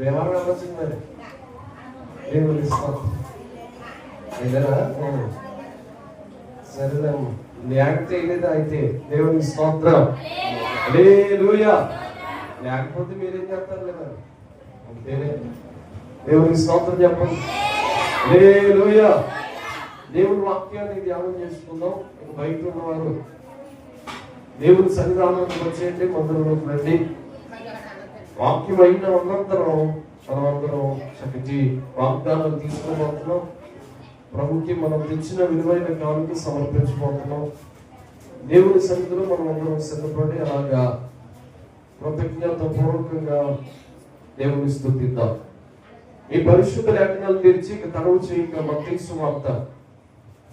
ఎవరు నమ్మచ్చింది మరి దేవుని స్తోత్రం. అయినా సరేనా, యాక్ట్ చేయలేదు అయితే దేవుని స్తోత్రం. హల్లెలూయా. లేకపోతే మీరేం చేస్తారు లేదా అంతేనే. దేవుని స్తోత్రం చెప్పండి. హల్లెలూయా. దేవుని వాక్యాన్ని ధ్యానం చేసుకుందాం. బయట ఉన్నవారు దేవుని సన్నిధానానికి వచ్చేయండి, మందిరంలోకి రండి. వాక్యం అయిన మనమందరం చక్కటి వాగ్దానాలు తీసుకోబోతున్నాం. ప్రభుకి మనం తెచ్చిన విలువైన కానుక సమర్పించబోతున్నాం. దేవుని సన్నిధిలో మనం అందరం సిద్ధపడి అలాగా కృతజ్ఞత పూర్వకంగా దేవుని స్తుతిద్దాం. ఈ పరిశుద్ధ లేఖనాలు తెరిచి తడవు చేయక మత్తయి సువార్త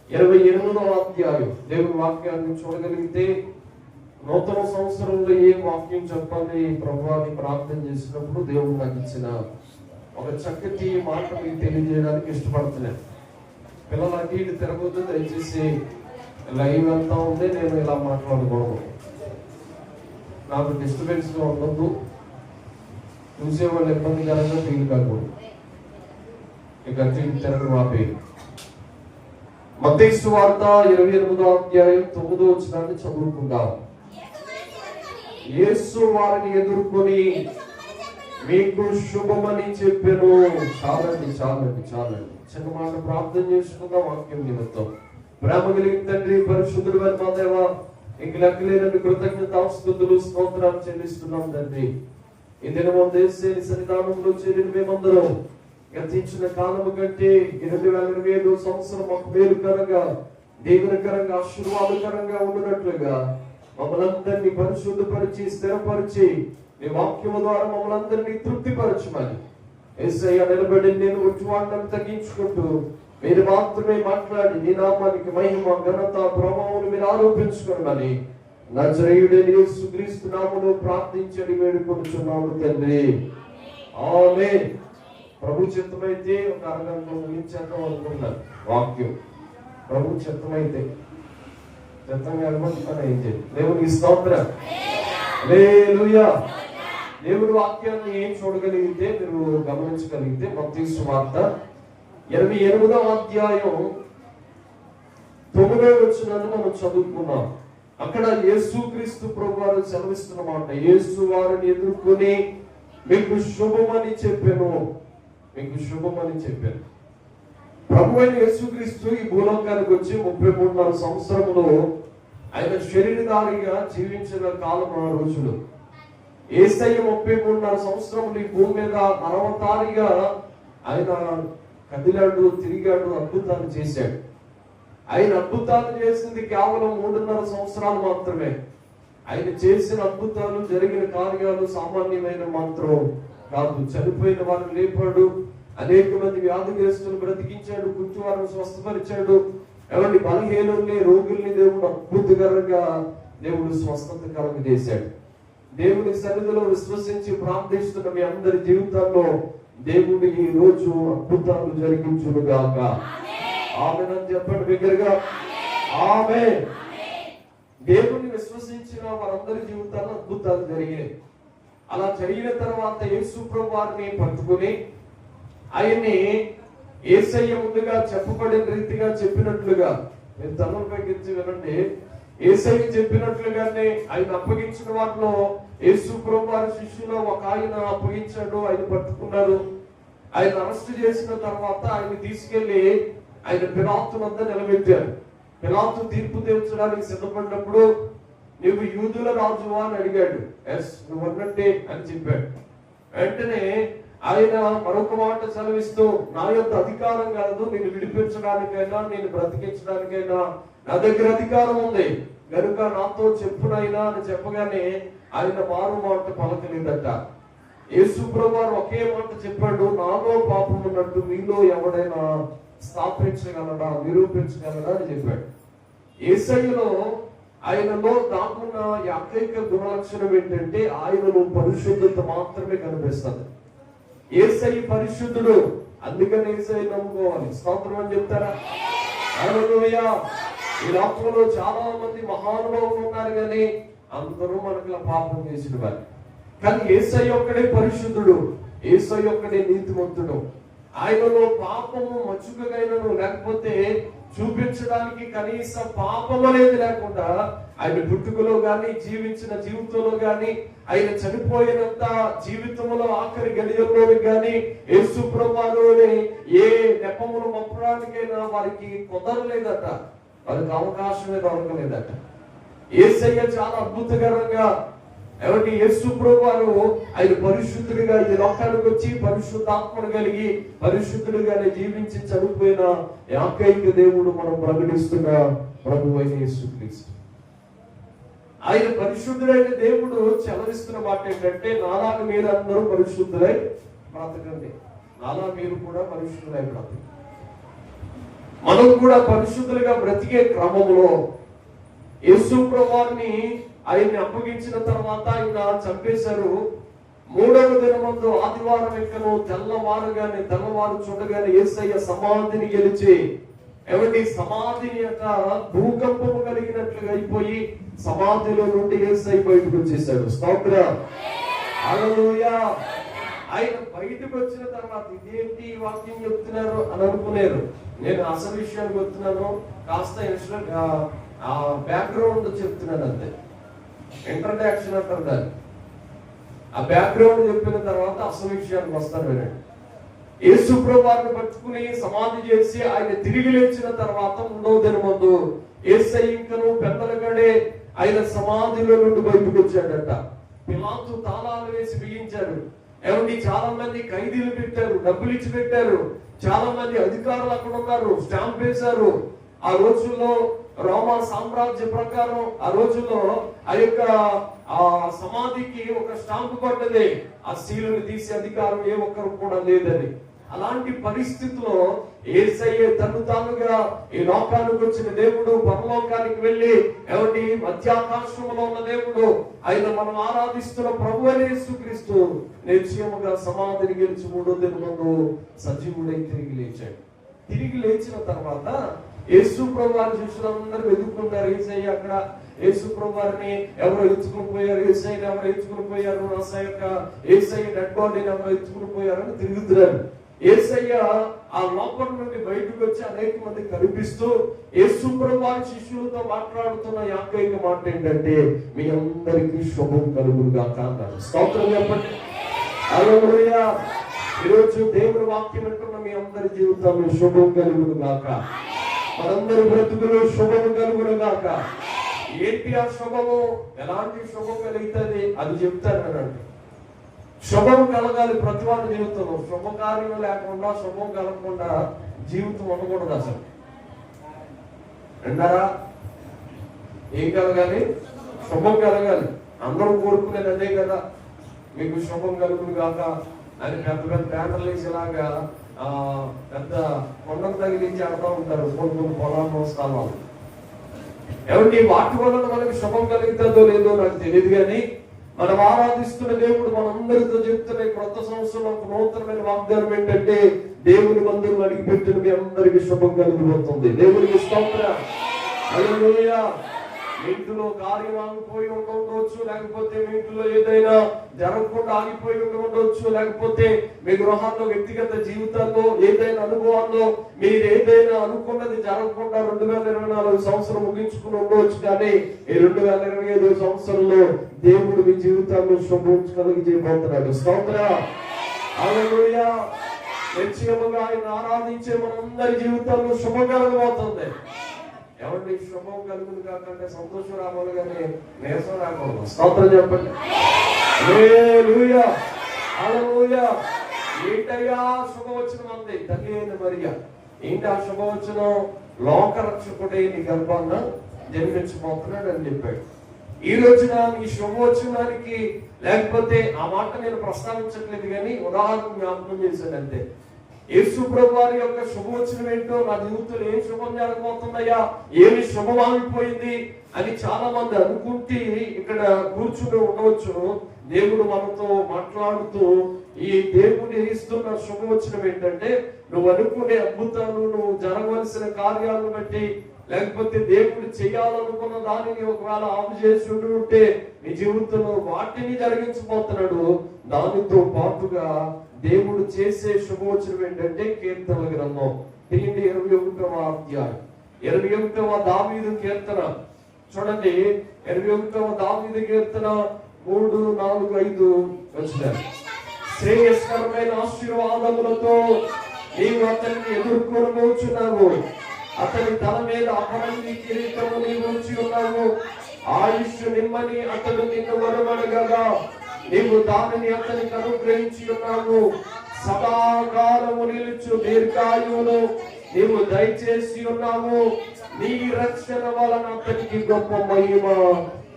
28వ అధ్యాయం దేవుని వాక్యాన్ని చూడగలిగితే నూతన సంవత్సరంలో ఏ వాక్యం చెప్పాలి ప్రభువాన్ని ప్రార్థన చేసినప్పుడు దేవుడు నాకు ఇచ్చిన ఒక చక్కటి మాట మీకు తెలియజేయడానికి ఇష్టపడుతున్నాను. పిల్లలు అటు ఇటు తిరగొద్దు, దయచేసి లైవ్ అంతా ఉంది, నేను ఇలా మాట్లాడకూడదు, నాకు డిస్టర్బెన్స్ గా ఉండద్దు, చూసేవాళ్ళు ఇబ్బందికరంగా ఫీల్ కాకూడదు. ఇక అటు ఇటు తిరగదు ఆపే. మత్తయి సువార్త 28వ అధ్యాయం 9వ వచనాన్ని చదువుకుందాం. యేసు వారిని ఎదుర్కొని మీకు శుభమని చెప్పెను. చాలండి చాలండి చాలండి. చిన్న మాట ప్రార్థన చేసుకుందాం వాక్యం నిమిత్తం. ప్రేమ కలిగిన తండ్రి, పరిశుద్ధుడు మా దేవ, ఇంక లెక్కలేనని కృతజ్ఞతాస్తుతులు స్తోత్రాలు చెల్లిస్తున్నాం తండ్రి. ఈ దినము దేశేని సన్నిధానంలో చేరిన మేమందరం గతించిన కాలము కంటే 2025 సంవత్సరం మాకు మేలుకరంగా, దీవెనకరంగా, ఆశీర్వాదకరంగా ఉన్నట్లుగా మమ్మల్ని పరిశుద్ధపరిచి స్థిరపరిచి మీ వాక్యము ద్వారా మమ్మల్ని తృప్తిపరచమని యేసయ్య నిలబడి నేను ఉచ్చువాళ్ళను తగ్గించుకుంటూ మీరు మాత్రమే మాట్లాడి నీ నామానికి మహిమ, ఘనత, ప్రభావం మీరు ఆరోపించుకోమని నజరేయుడైన యేసుక్రీస్తు నామములో ప్రార్థించి వేడుకొనుచున్నాము తండ్రి. ఆమేన్. ప్రభు చిత్తమైతే ఒక అరగంట ముగించేద్దాం అనుకున్నాను వాక్యం. ప్రభు చిత్తమైతే చిత్తంగా అనుకుంటున్నాను ఏం చేయాలి. దేవునికి స్తోత్రం. హల్లెలూయా. దేవుడి వాక్యాన్ని ఏం చూడగలిగితే, మీరు గమనించగలిగితే మత్తయి సువార్త 28వ అధ్యాయం 9వ వచనాన్ని మనం చదువుకున్నాం. అక్కడ యేసుక్రీస్తు ప్రభు వారు సెలవిస్తున్నమాట, యేసు వారిని ఎదుర్కొని మీకు శుభమని చెప్పాను, మీకు శుభమని చెప్పాను. ప్రభు అయిన యేసుక్రీస్తు ఈ భూలోకానికి వచ్చి 33 సంవత్సరములు ఆయన శరీరధారిగా జీవించిన కాలం ఆ రోజులు. యేసయ్య 33 సంవత్సరములు ఈ భూమి మీద నరవతారిగా ఆయన కదిలాడు, తిరిగాడు, అద్భుతాలు చేశాడు. ఆయన అద్భుతాలు చేసింది కేవలం 3.5 సంవత్సరాలు మాత్రమే. ఆయన చేసిన అద్భుతాలు, జరిగిన కార్యాలు సామాన్యమైన మాత్రం కాదు. చనిపోయిన వారిని లేపాడు, అనేక మంది వ్యాధిగ్రస్తులు బ్రతికించాడు, కుంటివారిని స్వస్థపరిచాడు, ఎవరిని బలహీనుల్ని, రోగుల్ని దేవుడు అద్భుతకరంగా దేవుడు స్వస్థత కలుగజేశాడు. దేవుని సన్నిధిలో విశ్వసించి ప్రార్థిస్తున్న మీ అందరి జీవితాల్లో దేవుడు ఈ రోజు అద్భుతాలు జరిగించునుగాక. ఆమేన్ అని చెప్పండి బిగ్గరగా. ఆమేన్. దేవుని విశ్వసించిన వారందరి జీవితాల్లో అద్భుతాలు జరిగాయి. అలా జరిగిన తర్వాత యేసు ప్రభు వారిని పట్టుకుని ఆయన్ని యేసయ్య ముందుగా చెప్పబడిన రీతిగా చెప్పినట్లుగా, మీరు తలపైకి వినండి, యేసయ్య చెప్పినట్లుగానే ఆయన అప్పగించిన వారిలో యేసు ప్రభు వారి శిష్యులో ఒక ఆయన అప్పగించాడు. ఆయన పట్టుకున్నారు. ఆయన అరెస్ట్ చేసిన తర్వాత ఆయన తీసుకెళ్లి ఆయన పిలాతు వద్ద నిలబెట్టారు. పిలాతు తీర్పు తీర్చడానికి సిద్ధపడినప్పుడు నువ్వు యూదుల రాజువా అని అడిగాడు. ఎస్, నువ్వు అన్నట్టే అని చెప్పాడు. వెంటనే ఆయన మరొక మాట సెలవిస్తూ, నా యొక్క అధికారం కలదు, నేను విడిపించడానికైనా నేను బ్రతికించడానికైనా నా దగ్గర అధికారం ఉంది కనుక నాతో చెప్పునైనా అని చెప్పగానే ఆయన మారు మాట పలకలేదట. యేసు ప్రభువారు ఒకే మాట చెప్పాడు, నాలో పాపం ఉన్నట్టు మీలో ఎవడైనా స్థాపించగలడా, నిరూపించగలడా అని చెప్పాడు. యేసయ్యలో ఆయనలో దాగున్న ఏకైక గుణలక్షణం ఏంటంటే ఆయనలో పరిశుద్ధత మాత్రమే కనిపిస్తుంది. యేసయ్య పరిశుద్ధుడు, అందుకని యేసయ్య నమ్ముకోవాలి. స్తోత్రం అని చెప్తారా? హల్లెలూయా. ఈ లోకంలో చాలా మంది మహానుభావులు ఉన్నారు కానీ అందరూ మనకు పాపం చేసిన వారు. కానీ యేసయ్య ఒక్కడే పరిశుద్ధుడు. యేసయ్య ఒక్కడే నీతిమంతుడు. ఆయనలో పాపము మచ్చుకైనను లేకపోతే చూపించడానికి కనీస పాపం అనేది లేకుండా ఆయన పుట్టుకలో గాని జీవించిన జీవితంలో గాని ఆయన చనిపోయినంత జీవితంలో ఆఖరి గడియల్లోని గాని యేసు ప్రభువుని ఏ నెపమును మప్పడానికైనా వారికి కుదరలేదట, వారికి అవకాశమే దొరకలేదట. యేసయ్య చాలా అద్భుతకరంగా ఎవరి యేసు ప్రభువారు ఆయన పరిశుద్ధుడిగా ఈ లోకానికి వచ్చి పరిశుద్ధాత్మను కలిగి పరిశుద్ధుడిగానే జీవించి చనిపోయిన ఏకైక దేవుడు మనం ప్రకటిస్తున్న ప్రభువైన యేసుక్రీస్తు. ఆయన పరిశుద్ధుడైన దేవుడు చెలవిస్తున్న మాట ఏంటంటే, నాలాగా మీరు అందరూ పరిశుద్ధులై బ్రతకండి, నాలా మీరు కూడా పరిశుద్ధులై బ్రతకండి. మనం కూడా పరిశుద్ధులుగా బ్రతికే క్రమంలో యేసు ప్రభువారిని ఆయన్ని అప్పగించిన తర్వాత ఆయన చంపేశారు. 3వ దినమందు ఆదివారం ఎక్కను తెల్లవారు చూడగానే యేసయ్య సమాధిని గెలిచి ఎవరి సమాధిని భూకంపము కలిగినట్లుగా అయిపోయి సమాధిలో నుండి యేసయ్య బయటకు వచ్చేసాడు. స్తోత్రం, హల్లెలూయా. ఆయన బయటకు వచ్చిన తర్వాత ఇదేంటి ఈ వాక్యం చెప్తున్నారు అని అనుకున్నారు. నేను అసలు విషయానికి వస్తున్నాను, కాస్త బ్యాక్గ్రౌండ్ చెప్తున్నాను అంతే. ఇంట్రడక్షన్ అంటారు దాన్ని. ఆ బ్యాక్గ్రౌండ్ చెప్పిన తర్వాత అసలు విషయానికి వస్తాను వినండి. యేసు ప్రభువుని పట్టుకుని సమాధి చేసి ఆయన తిరిగి లేచిన తర్వాత 3వ దినమందు యేసయ్య ఇంకను పెద్దల గడే ఆయన సమాధిలో నుండి బయటకు వచ్చాడట. పిలాతు తాళాలు వేసి బిగించారు. ఏమండి, చాలా మంది ఖైదీలు పెట్టారు, డబ్బులు ఇచ్చి పెట్టారు. చాలా మంది అధికారులు అక్కడ ఉన్నారు, స్టాంప్ వేశారు. ఆ రోజుల్లో రోమా సామ్రాజ్య ప్రకారం ఆ రోజుల్లో ఆ యొక్క సమాధికి ఒక స్టాంపు పడ్డది. ఆ సీలుని తీసే అధికారం ఏ ఒక్కరు కూడా లేదని. అలాంటి పరిస్థితిలో యేసయ్య తను తానుగా ఈ లోకానికి వచ్చిన దేవుడు, పరలోకానికి వెళ్ళి ఎవరి మధ్యాకాశంలో ఉన్న దేవుడు, ఆయన మనం ఆరాధిస్తున్న ప్రభువైన యేసుక్రీస్తు నిశ్చయముగా సమాధిని గెలిచి 3వ దినమందు సజీవుడై తిరిగి లేచాడు. తిరిగి లేచిన తర్వాత యేసు ప్రభువారిని శిష్యులందరూ వెతుక్కుంటారు. యేసయ్య అక్కడ యేసు ప్రభువారిని ఎవరో ఎత్తుకుని పోయారు, యేసయ్యని ఎవరో ఎత్తుకుని పోయారు, యేసయ్య డెడ్ బాడీని ఎవరో ఎత్తుకుని పోయారు అని తిరుగుతున్నారు. యేసయ్య ఆ లోపల నుండి బయటకు వచ్చి అనేక మంది కనిపిస్తూ యేసు ప్రభువారి శిష్యులతో మాట్లాడుతున్న ఏకైక మాట ఏంటంటే, మీ అందరికీ శుభం కలుగును గాక అన్నారు. స్తోత్రం చెప్పండి, హల్లెలూయా. ఈరోజు దేవుని వాక్యం వింటున్న మీ అందరి జీవితంలో శుభం కలుగును గాక, మనందరి బ్రతుకులు శుభము కలుగును గాక. ఏంటి ఆ శుభము? ఎలాంటి శుభం కలుగుతుంది అది చెప్తానండి. శుభం కలగాలి ప్రతి వారి జీవితంలో. శుభకార్యం లేకుండా శుభం కలగకుండా జీవితం ఉండకూడదు అసలు. అంటారా? ఏం కలగాలి? శుభం కలగాలి. అందరూ కోరుకునేది అదే కదా, మీకు శుభం కలుగును గాక అని పెద్ద పెద్ద బ్యానర్లు వేసేలాగా పెద్ద కొండలు తగిలించి ఆడుతూ ఉంటారు కొన్ని పొలాలు స్థలాలు. ఏమంటే వాటి వలన మనకి శుభం కలుగుతుందో లేదో నాకు తెలియదు, కానీ మనం ఆరాధిస్తున్న దేవుడు మనందరితో చెప్తున్న క్రొత్త సంవత్సరంలో ఒక నూతనమైన వాగ్దానం ఏంటంటే, దేవుని మందిరం అడిగి పెట్టిన మీ అందరికి శుభం కలిగిపోతుంది. దేవునికి స్తోత్రం, హల్లెలూయా. మీ ఇంట్లో కార్యం ఆగిపోయి ఉండవచ్చు, లేకపోతే మీ ఇంట్లో ఏదైనా జరగకుండా ఆగిపోయి ఉండవచ్చు, లేకపోతే మీ గృహాల్లో వ్యక్తిగత జీవితాల్లో ఏదైనా అనుభవాల్లో మీరు ఏదైనా అనుకున్నది జరగకుండా 2024 సంవత్సరం ముగించుకుని ఉండవచ్చు. కానీ ఈ 2025 సంవత్సరంలో దేవుడు మీ జీవితాల్లో శుభం కలిగి చేయబోతున్నాడు. స్తోత్రం, హల్లెలూయా. నిశ్చయముగా ఆయన ఆరాధించే మనందరి జీవితాల్లో శుభం కలగబోతుంది. ఎవరి శుభం కలుగును కాకంటే సంతోషం రావాలి కానీ నీరసం రాకూడదు. స్తోత్రం చెప్పండి, హల్లెలూయా, హల్లెలూయా. ఏంటయ్యా శుభవచనం అంది తల్లి అయిన మరియ. ఏంటి ఆ శుభవచనం? లోకరక్షకుడే నీ గర్భాన్న జన్మించబోతున్నాడు అని చెప్పాడు. ఈ రోజున ఈ శుభవచనానికి లేకపోతే ఆ మాట నేను ప్రస్తావించట్లేదు కానీ ఉదాహరణ జ్ఞాపకం చేశాను అంతే. యేసు ప్రభువారి యొక్క శుభవచనం ఏంటో, నా జీవితంలో ఏం శుభం జరగబోతుందయ్యా, ఏమి శుభం ఆగిపోయింది అని చాలా మంది అనుకుంటే ఇక్కడ కూర్చుని ఉండవచ్చు. దేవుడు మనతో మాట్లాడుతూ ఈ దేవుని ఇస్తున్న శుభవచనం ఏంటంటే, నువ్వు అనుకునే అద్భుతాలు, నువ్వు జరగవలసిన కార్యాలను బట్టి, లేకపోతే దేవుడు చేయాలనుకున్న దానిని ఒకవేళ ఆపు చేసి ఉంటే నీ జీవితంలో వాటిని జరిగించబోతున్నాడు. దానితో పాటుగా దేవుడు చేసే శుభవచనం ఏంటంటే కీర్తనల గ్రంథం తీయండి 21వ అధ్యాయం 21వ దావీదు కీర్తన చూడండి. 21వ దావీదు కీర్తన 3, 4, 5 వచనాలు. శ్రేయస్కరమైన ఆశీర్వాదములతో నీవు అతన్ని ఎదుర్కొనబోచున్నావు. అతని తల మీద అపరంజి కిరీటము నీవు ఉంచి ఉన్నావు. ఆయుష్ నిమ్మని అతడు నిన్ను వరమడగగా నీవు దానిని అతనికి అనుగ్రహించి ఉన్నావు. సదాకాలము నిలుచు దీర్ఘాయువును నీవు దయచేసి ఉన్నావు. నీ రక్షణ వలన అతనికి గొప్ప మహిమ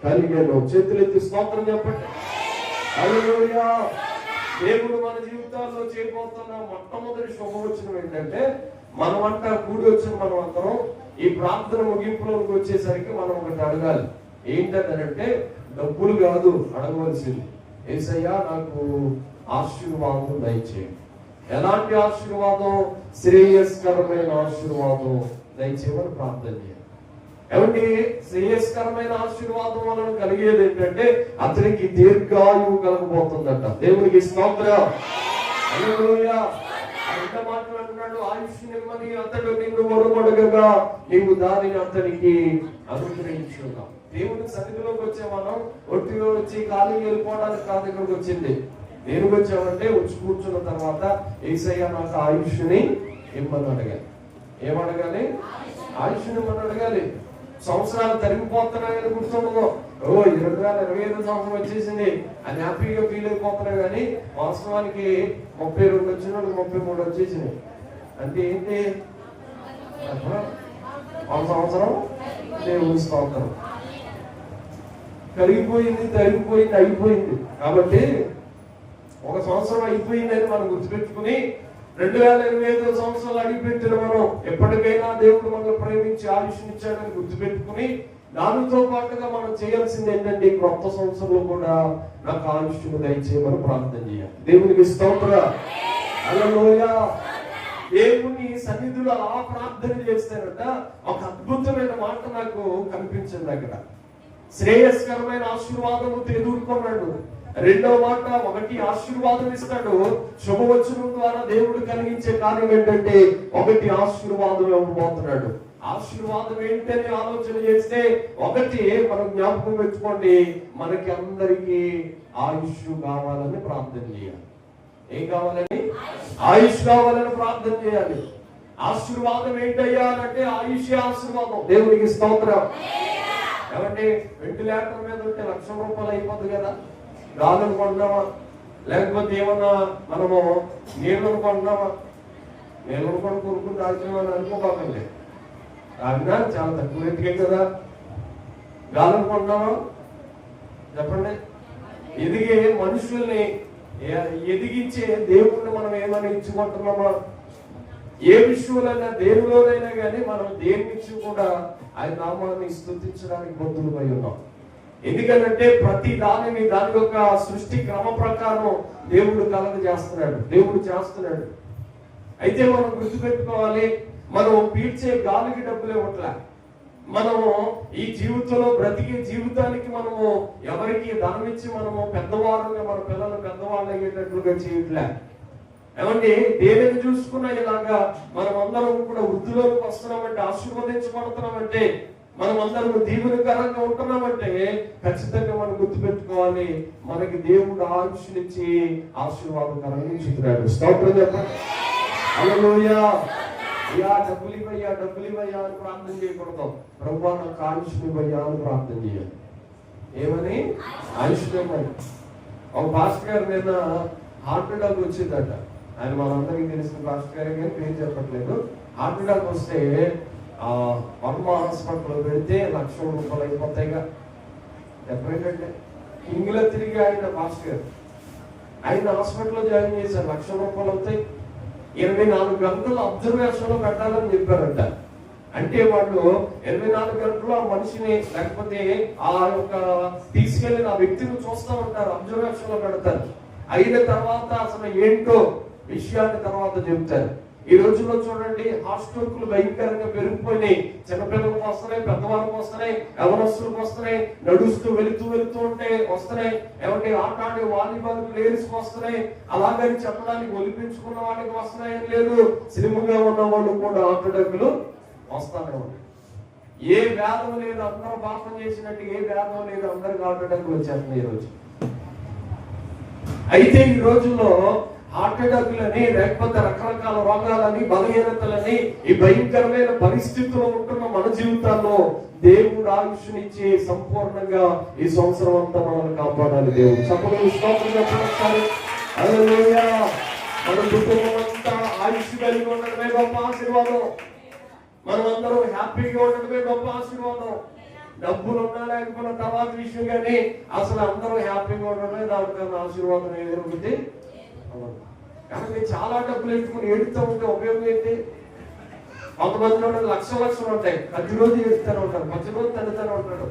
కలిగెను. చేతులెత్తి స్తోత్రం చెప్పండి. హల్లెలూయా. దేవుడు మన జీవితాల్లో చేయబోతున్న మొట్టమొదటి శుభవచనం ఏంటంటే, మనమంట కూడి వచ్చిన మనం అందరం ఈ ప్రార్థన ముగింపులోకి వచ్చేసరికి మనం ఒకటి అడగాలి. ఏంటంటే డబ్బులు కాదు అడగవలసింది, యేసయ్యా నాకు ఆశీర్వాదం దయచేయండి. ఎలాంటి ఆశీర్వాదం? శ్రేయస్కరమైన ఆశీర్వాదం దయచేయమని ప్రార్థన చేయాలి. ఏమంటే శ్రేయస్కరమైన ఆశీర్వాదం వలన కలిగేది ఏంటంటే అతనికి దీర్ఘాయువు కలగబోతుందట. దేవునికి స్తోత్రం. హల్లెలూయా. ఎంత మాట్లాడుతున్నాడు? ఆయుష్ నిమ్మని అతడు నిన్ను వరమడగగా నీవు దానిని అతనికి అనుగ్రహించున్నావు. దేవుని సన్నిధిలోకి వచ్చే మనం ఒట్టిలో వచ్చి ఖాళీ వెళ్ళిపోవడానికి కాదు ఇక్కడికి వచ్చింది. దేనికి వచ్చామంటే వచ్చి కూర్చున్న తర్వాత యేసయ్య నాకు ఆయుష్ని ఇమ్మని అడగాలి. ఏమడగాలి? ఆయుష్ని ఇమ్మని అడగాలి. సంవత్సరాలు తరిగిపోతున్నాయని గుర్తుండదు. 2025 సంవత్సరం వచ్చేసింది అని హ్యాపీగా ఫీల్ అయిపోతున్నాయి. కానీ వాస్తవానికి 32 వచ్చిన 33 వచ్చేసినాయి. అంటే ఏంటి? సంవత్సరం దేవుని స్తోత్రం కలిగిపోయింది, తరిగిపోయింది, అయిపోయింది. కాబట్టి ఒక సంవత్సరం అయిపోయిందని మనం గుర్తుపెట్టుకుని 2025 సంవత్సరాలు అడిగిపెట్టిన మనం ఎప్పటికైనా దేవుడు మనల్ని ప్రేమించి ఆయుష్నిచ్చాడని గుర్తుపెట్టుకుని దానితో పాటుగా మనం చేయాల్సింది ఏంటంటే కొత్త సంవత్సరంలో కూడా నాకు ఆయుష్ను దయచేయమని ప్రార్థన చేయాలి. దేవునికి స్తోత్రం. హల్లెలూయా. దేవుని సన్నిధిలో ఆ ప్రార్థన చేస్తానట ఒక అద్భుతమైన మాట నాకు కనిపించింది అక్కడ. శ్రేయస్కరమైన ఆశీర్వాదముతో ఎదుర్కొన్నాడు. రెండవ మాట, ఒకటి ఆశీర్వాదం ఇస్తాడు. శుభవచనం ద్వారా దేవుడు కలిగించే కార్యం ఏంటంటే ఒకటి ఆశీర్వాదం ఇవ్వబోతున్నాడు. ఆశీర్వాదం ఏంటని ఆలోచన చేస్తే ఒకటి మనం జ్ఞాపకం పెట్టుకోండి, మనకి అందరికీ ఆయుష్ కావాలని ప్రార్థన చేయాలి. ఏం కావాలని? ఆయుష్ కావాలని ప్రార్థన చేయాలి. ఆశీర్వాదం ఏంటయ్యా అంటే ఆయుష్ ఆశీర్వాదం. దేవునికి స్తోత్రం. ఏమంటే వెంటిలేటర్ మీద ఉంటే 1,00,000 రూపాయలు అయిపోతుంది కదా. గాలులు కొంటున్నామా? లేకపోతే ఏమన్నా మనము నీళ్ళను కొంటున్నామా? నీళ్ళను కొని కొనుక్కుని తాగుతున్నామని అనుకోకండి. తాగినా చాలా తక్కువ రేటుకే కదా. గాలులు కొంటున్నామా? చెప్పండి. ఎదిగే మనుషుల్ని ఎదిగించే దేవుణ్ణి మనం ఏమైనా ఇచ్చుకుంటున్నామా? ఏ విషయంలోనైనా దేవులోనైనా కానీ మనం దేని నుంచి కూడా ఆయన నామాన్ని స్తుతించడానికి బద్దులమై ఉన్నాం. ఎందుకంటే ప్రతి దానిని దాని యొక్క సృష్టి క్రమ ప్రకారం దేవుడు కలగజేస్తున్నాడు, దేవుడు చేస్తున్నాడు. అయితే మనం గుర్తుపెట్టుకోవాలి, మనం పీల్చే గాలికి డబ్బులు ఇవ్వట్లే. మనము ఈ జీవితంలో బ్రతికే జీవితానికి మనము ఎవరికి ధనం ఇచ్చి మనము పెద్దవాళ్ళుగా మన పిల్లలు పెద్దవాళ్ళు అయ్యేటట్లుగా చేయట్లే. ఏమంటే దేనిని చూసుకున్నా ఇలాగా మనం అందరం కూడా వృద్ధిలోకి వస్తున్నామంటే, ఆశీర్వదించబడుతున్నామంటే, మనం అందరం దీవెనకరంగా ఉంటున్నామంటే ఖచ్చితంగా మనం గుర్తుపెట్టుకోవాలి, మనకి దేవుడు ఆయుష్నిచ్చి ఆశీర్వాదకరంగా ఇస్తున్నాడు. స్తోత్రం చెప్పండి. హల్లెలూయా. అయ్యా డబ్బులు ఇవ్వయ్యా, డబ్బులు ఇవ్వయ్యా అని ప్రార్థన చేయకూడదు. ప్రభువా నాకు ఆయుష్ని ఇవ్వయ్యా అని ప్రార్థన చేయాలి. ఏమని? ఆయుష్ని ఇవ్వాలి. ఒక పాస్టర్ గారు నిన్న హార్ట్ అటాక్ వచ్చిందట. ఆయన మనందరికీ తెలిసిన పాస్టర్ గారి కానీ పేరు చెప్పట్లేదు. హార్ట్ అటాక్ వస్తే వర్మ హాస్పిటల్లో పెడితే 1,00,000 రూపాయలు అయిపోతాయిగా. చెప్పేంటంటే ఇంగ్లో తిరిగి ఆయన పాస్టర్ గారు ఆయన హాస్పిటల్లో జాయిన్ చేశారు. 1,00,000 రూపాయలు అవుతాయి. 24 గంటలు అబ్జర్వేషన్ లో పెట్టాలని చెప్పారంట. అంటే వాళ్ళు 24 గంటలు ఆ మనిషిని లేకపోతే ఆ యొక్క తీసుకెళ్లిన ఆ వ్యక్తిని చూస్తూ ఉంటారు, అబ్జర్వేషన్ లో పెడతారు. అయిన తర్వాత అసలు ఏంటో విషయాన్ని తర్వాత చెబుతారు. ఈ రోజుల్లో చూడండి హాస్టల్కులు భయంకరంగా పెరిగిపోయినాయి. చిన్నపిల్లలకు వస్తున్నాయి, పెద్దవాళ్ళకు వస్తున్నాయి, ఎవరస్తులకు వస్తున్నాయి, నడుస్తూ వెళుతూ ఉంటే వస్తున్నాయి. ఏమంటే ఆట ఆడే వాలీబాల్ ప్లేయర్స్కి వస్తున్నాయి. అలాగని చెప్పడానికి ఒలిపించుకున్న వాళ్ళకి వస్తున్నాయని లేదు, సినిమాగా ఉన్న వాళ్ళు కూడా ఆటడకులు వస్తానే ఉన్నాయి. ఏ భేదం లేదు, అందరూ పాపం చేసినట్టు ఏ భేదం లేదు, అందరికి ఆటడకులు వచ్చేస్తున్నాయి ఈ రోజు. అయితే ఈ రోజుల్లో హార్ట్ అటాక్లని, లేకపోతే రకరకాల రోగాలని, బలహీనతలని, ఈ భయంకరమైన పరిస్థితుల్లో ఉంటున్న మన జీవితాల్లో దేవుడు ఆయుష్నిచ్చి సంపూర్ణంగా ఈ సంవత్సరం అంతా మనల్ని కాపాడాలి. దేవుడు చెప్పండి స్తోత్రం. హల్లెలూయా. మన కుటుంబం అంతా ఆయుష్ కలిగి ఉండడమే గొప్ప ఆశీర్వాదం. మనం అందరం హ్యాపీగా ఉండడమే గొప్ప ఆశీర్వాదం. డబ్బులు ఉన్నా లేకపోయినా తర్వాత విషయం, కానీ అసలు అందరూ హ్యాపీగా ఉండడమే దానికన్నా ఆశీర్వాదం ఏదైతే. కాబట్టి చాలా డబ్బులు ఎత్తుకుని ఏడుతూ ఉంటే ఉపయోగం ఏంటి? కొంతమంది లక్షలు ఉంటాయి, ప్రతిరోజు ఏడుస్తూనే ఉంటారు, ప్రతిరోజు తండ్రితూనే ఉంటాడు,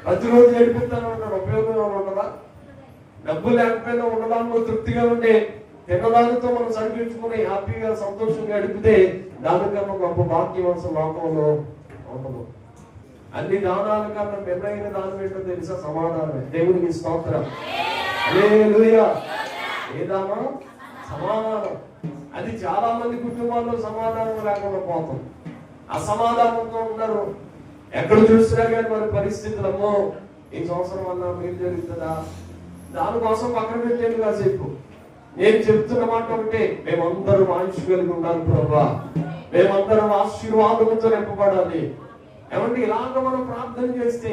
ప్రతిరోజు ఏడిపిస్తూనే ఉంటాడు. ఉపయోగం ఏమైనా ఉండదా? డబ్బులు లేకపోయినా ఉండడానికి తృప్తిగా ఉండే తినదానితో మనం సరిపించుకుని హ్యాపీగా సంతోషంగా గడిపితే దానికన్నా గొప్ప భాగ్యవంశం లోకంలో ఉండదు. అన్ని దానాల కన్నా మెరుగైన దానం ఏంటో తెలుసా? సమాధానమే. దేవునికి స్తోత్రం. హల్లెలూయా. ఏ దానం? సమాధానం. అది చాలా మంది కుటుంబాల్లో సమాధానం లేకుండా పోతుంది, అసమాధానంతో ఉన్నారు. ఎక్కడ చూసినా కానీ మరి పరిస్థితులమ్మో ఈ సంవత్సరం వల్ల మీరు జరుగుతుందా, దానికోసం పక్కన పెట్టేది కాసేపు. నేను చెప్తున్న మాట ఒకటే, మేమందరం ఆయుష్ కలిగి ఉండాలి ప్రభా, మేమందరం ఆశీర్వాదంతో నింపబడాలి. ఏమంటే ఇలాగ మనం ప్రార్థన చేస్తే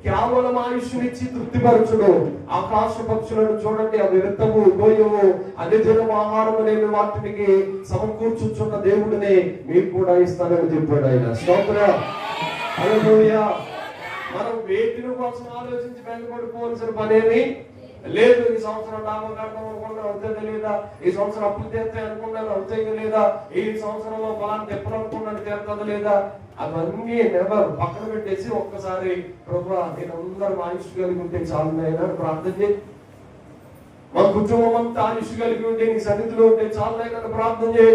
కేవలం ఆయుష్నిచ్చి తృప్తిపరచుడు. ఆకాశ పక్షులను చూడండి, అవి విత్తము గోయము అన్ని దినం ఆహారం లేని వాటికి సమకూర్చుచున్న దేవుడిని మీకు కూడా ఇస్తానని చెప్పాడు ఆయన. స్తోత్రం. హల్లెలూయా. మనం వేటిని కోసం ఆలోచించి వెంటబడిపోవాల్సిన పనేమి లేదు. ఈ సంవత్సరం లాభం కట్టడం అనుకున్నాను, అవుతుందా లేదా? ఈ సంవత్సరం అప్పులు తీర్తే అనుకున్నాను, అవుతాయి లేదా? ఈ సంవత్సరంలో బలాన్ని తెప్పాలనుకున్నాను, తీరుతుందా లేదా? అవన్నీ నెవర్ పక్కన పెట్టేసి ఒక్కసారి ప్రభువా నేను అందరూ ఆయుష్ కలిగి ఉంటే చాలు నాయనా ప్రార్థన చేయి. మా కుటుంబం అంతా ఆయుష్ కలిగి ఉంటే నీ సన్నిధిలో ఉంటే చాలు నాయనా ప్రార్థన చేయి.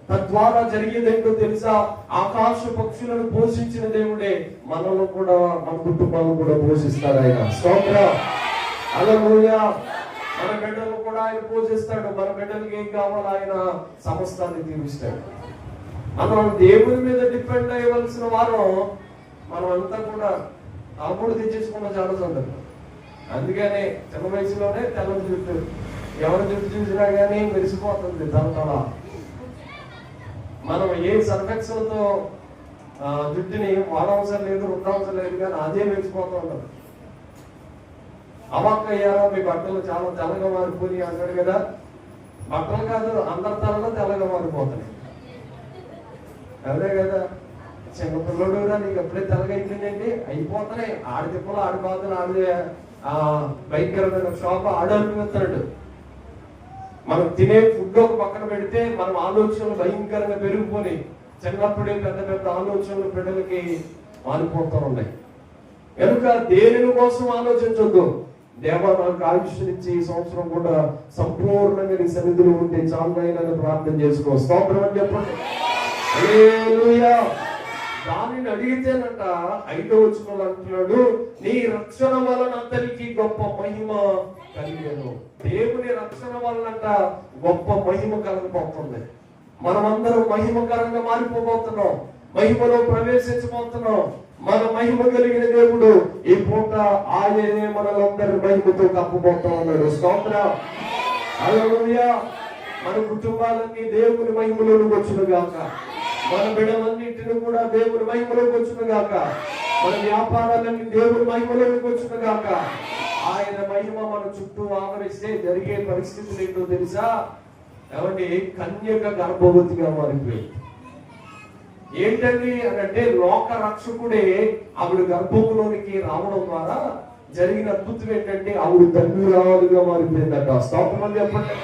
తద్వారా జరిగేదేంటో తెలుసా? ఆకాశ పక్షులను పోషించిన దేవుడే మనలో కూడా, మన కుటుంబాలను కూడా పోషిస్తాడు ఆయన. స్తోత్రం. హల్లెలూయా. మన బిడ్డలు కూడా ఆయన పోషిస్తాడు. మన బిడ్డలకి ఏం కావాలో ఆయన సమస్తాన్ని తీరుస్తాడు. మనం దేవుని మీద డిపెండ్ అయ్యవలసిన వారం మనం అంతా కూడా అప్పుడు తెచ్చేసుకున్న చాలా సందర్భం. అందుకనే చిన్న వయసులోనే తెల్ల జుట్టు, ఎవరి జుట్టు చూసినా కానీ మెరిసిపోతుంది తల. మనం ఏ సర్ఫెక్సల్తో జుట్టుని వాడవసరం లేదు, రుద్దవసరం లేదు, కానీ అదే మెరిసిపోతూ ఉంటాం. అవాక్ అయ్యారో మీ బట్టలు చాలా తెల్లగా మారిపోయి అంటాడు కదా. బట్టలు కాదు, అందరి తలలో తెల్లగా మారిపోతాయి. అదే కదా, చిన్నపిల్లడు నీకు ఎప్పుడే తెల్లగా అయిపోయిందండి, అయిపోతున్నాయి. ఆడి తిప్పలు, ఆడి బాధలు, ఆడి భయంకరమైన షాప్ ఆడనుకున్నాడు. మనం తినే ఫుడ్ ఒక పక్కన పెడితే మనం ఆలోచనలు భయంకరంగా పెరిగిపోయి చిన్నప్పుడే పెద్ద పెద్ద ఆలోచనలు పిల్లలకి మారిపోతూ ఉన్నాయి. కనుక దేని కోసం ఆలోచించొద్దు. దేవా నాకు ఆయుష్నిచ్చి ఈ సంవత్సరం కూడా సంపూర్ణంగా నీ సన్నిధిలో ఉంటే చాలు ప్రార్థన చేసుకో. స్తోత్రం అని చెప్పండి. హల్లెలూయా. దానిని అడిగితేనంట 5వ వచనంలో అంటున్నాడు, నీ రక్షణ వలన అతనికి గొప్ప మహిమ కలిగెను. దేవుని రక్షణ వలనంట గొప్ప మహిమ కలగబోతుంది. మనమందరం మహిమకరంగా మారిపోబోతున్నాం, మహిమలో ప్రవేశించబోతున్నాం. మన మహిమ కలిగిన దేవుడు ఈ పూట ఆయనే మనలందరి మహిమతో కప్పబోతా ఉన్నాడు. స్తోత్రం. హల్లెలూయా. మన కుటుంబాలన్నీ దేవుని మహిమలోకి వచ్చును గాక, మన బిడ్డలన్నింటిని కూడా దేవుని మహిమలోకి వచ్చును గాక, మన వ్యాపారాలన్నీ దేవుని మహిమలోకి వచ్చును గాక. ఆయన మహిమ మన చుట్టూ ఆవరిస్తే జరిగే పరిస్థితులు ఏంటో తెలుసా? ఏమంటే కన్యక గర్భవతిగా మారిపోయింది. ఏంటండి అని అంటే లోక రక్షకుడే ఆవిడ గర్భంలోనికి రావడం ద్వారా జరిగిన అద్భుతం ఏంటంటే ఆవిడ ధన్యురాలుగా మారిపోయిందట. స్తోత్రం చెప్పండి.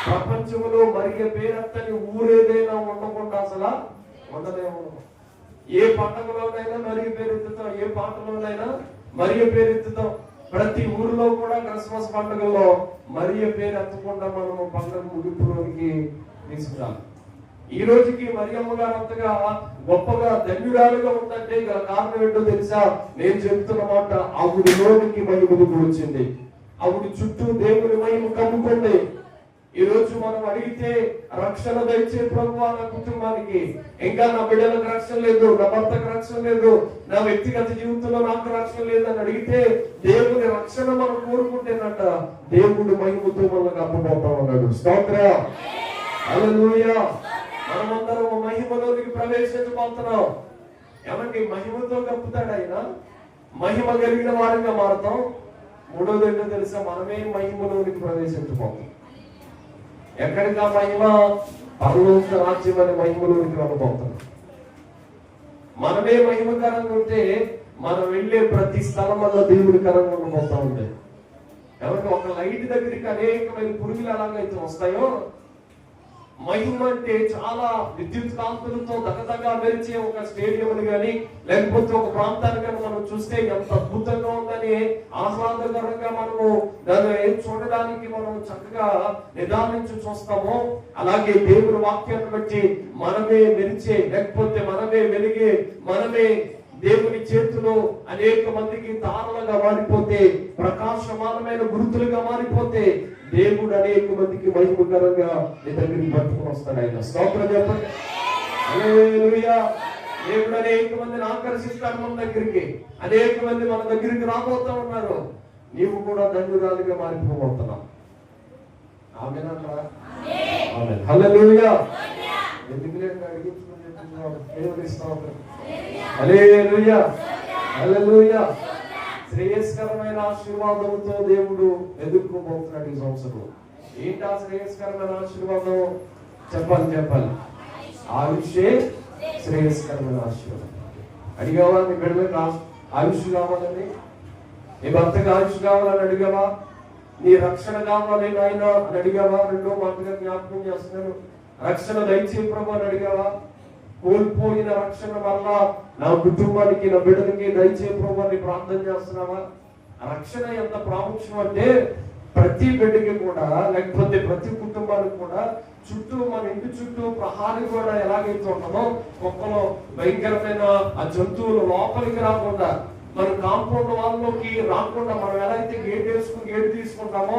ప్రపంచంలో మరియ పేరెత్తని ఊరేదైనా ఉండకుండా అసలు ఉండలేము. ఏ పండుగలోనైనా మరియ పేరెత్తుతాం, ఏ పాటలోనైనా మరియ పేరెత్తుతాం. ప్రతి ఊరిలో కూడా క్రిస్మస్ పండుగల్లో మరియ పేరు ఎత్తకుండా మనము పండుగ ముగింపులోనికి తీసుకురాలి. ఈ రోజుకి మరియమ్మ గారు అంతగా గొప్పగా ధన్యురాలుగా ఉందంటే గల కారణం ఏంటో తెలుసా? నేను చెప్తున్న మాట, ఆవిడలోనికి మహిమను కూర్చింది. ఆవిడ చుట్టూ దేవుని మహిమ కమ్ముకుంది. ఈ రోజు మనం అడిగితే రక్షణ దయచే ప్రభువా నా కుటుంబానికి, ఇంకా నా బిడ్డలకు రక్షణ లేదు, నా భర్తకు రక్షణ లేదు, నా వ్యక్తిగత జీవితంలో నాకు రక్షణ లేదని అడిగితే దేవుని రక్షణ మనం కోరుకుంటేనట దేవుడు మహిమతో మనకు కప్పబోతా ఉన్నాడు. స్తోత్రం, హల్లెలూయా. మనమందరం మహిమలోనికి ప్రవేశించబోతున్నాం. ఏమంటే మహిమతో కప్పుతాడు ఆయన, మహిమ కలిగిన వారంగా మారుతాం. మూడోది ఏంటో తెలుసా? మనమే మహిమలోనికి ప్రవేశించబోతాం. ఎక్కడికా మహిమ? పరలోక రాజ్యం అనే మహిమలోనికి వెళ్ళబోతాం. మనమే మహిమకరంగా ఉంటే మనం వెళ్ళే ప్రతి స్థలం వల్ల దేవుడికరంగా ఉండబోతా ఉంది. ఎవరికి ఒక లైట్ దగ్గరికి అనేకమైన పురుగులు ఎలాగైతే వస్తాయో, మహిమ అంటే చాలా విద్యుత్ కాంతులతో దగదగా మెరిచే ఒక స్టేడియం కానీ లేకపోతే ఒక ప్రాంతాన్ని కానీ మనం చూస్తే ఎంత అద్భుతంగా ఉందని ఆహ్లాదకరంగా మనము దాన్ని చూడడానికి మనం చక్కగా నిదానించి చూస్తామో, అలాగే దేవుని వాక్యాన్ని బట్టి మనమే మెరిచే, లేకపోతే మనమే వెలిగే, మనమే దేవుని చేతిలో అనేక మందికి తారలుగా మారిపోతే, ప్రకాశమానమైన గుర్తులుగా మారిపోతే దేవుడు అనేక మందికి మహిమకరంగా నీ దగ్గరికి పట్టుకుని వస్తాడు ఆయన. స్తోత్రం చెప్పండి, హల్లెలూయా. దేవుడు అనేక మందిని ఆకర్షిస్తాడు మన దగ్గరికి, అనేక మంది మన దగ్గరికి రాబోతా ఉన్నారు. నీవు కూడా ధన్యురాలుగా మారిపోబోతున్నావు. ఆమేనంటారా? ఆమేన్, హల్లెలూయా. ఎందుకు లేదు అడిగించుకుని చెప్తున్నాడు దేవుని స్తోత్రం, హల్లెలూయా, హల్లెలూయా. శ్రేయస్కరమైన ఆశీర్వాదంతో దేవుడు ఎదుర్కోబోతున్నాడు ఈ సంవత్సరం. ఏంటి ఆ శ్రేయస్కరమైన ఆశీర్వాదం? చెప్పాలి. ఆయుష్యే శ్రేయస్కరమైన ఆశీర్వాదం. అడిగావా? నీ బిడ్డలకు ఆయుష్ కావాలని, నీ భర్తకు ఆయుష్ కావాలని అడిగావా? నీ రక్షణ కావాలి నాయన అని అడిగావా? రెండో మాటగా జ్ఞాపకం చేస్తున్నాను, రక్షణ దయచే ప్రభు అని అడిగావా? కోల్పోయిన రక్షణ వల్ల నా కుటుంబానికి, నా బిడ్డలకి దయచే ప్రభు అని ప్రార్థన చేస్తున్నావా? రక్షణ ఎంత ప్రాముఖ్యం అంటే ప్రతి బిడ్డకి కూడా, లేకపోతే ప్రతి కుటుంబానికి కూడా చుట్టూ, మన ఇంటి చుట్టూ ప్రహారీ కూడా ఎలాగైతే ఉంటుందో, కుక్కలో భయంకరమైన ఆ జంతువులు లోపలికి రాకుండా, మన కాంపౌండ్ వాళ్ళలోకి రాకుండా మనం ఎలా అయితే గేట్ తీసుకుంటామో,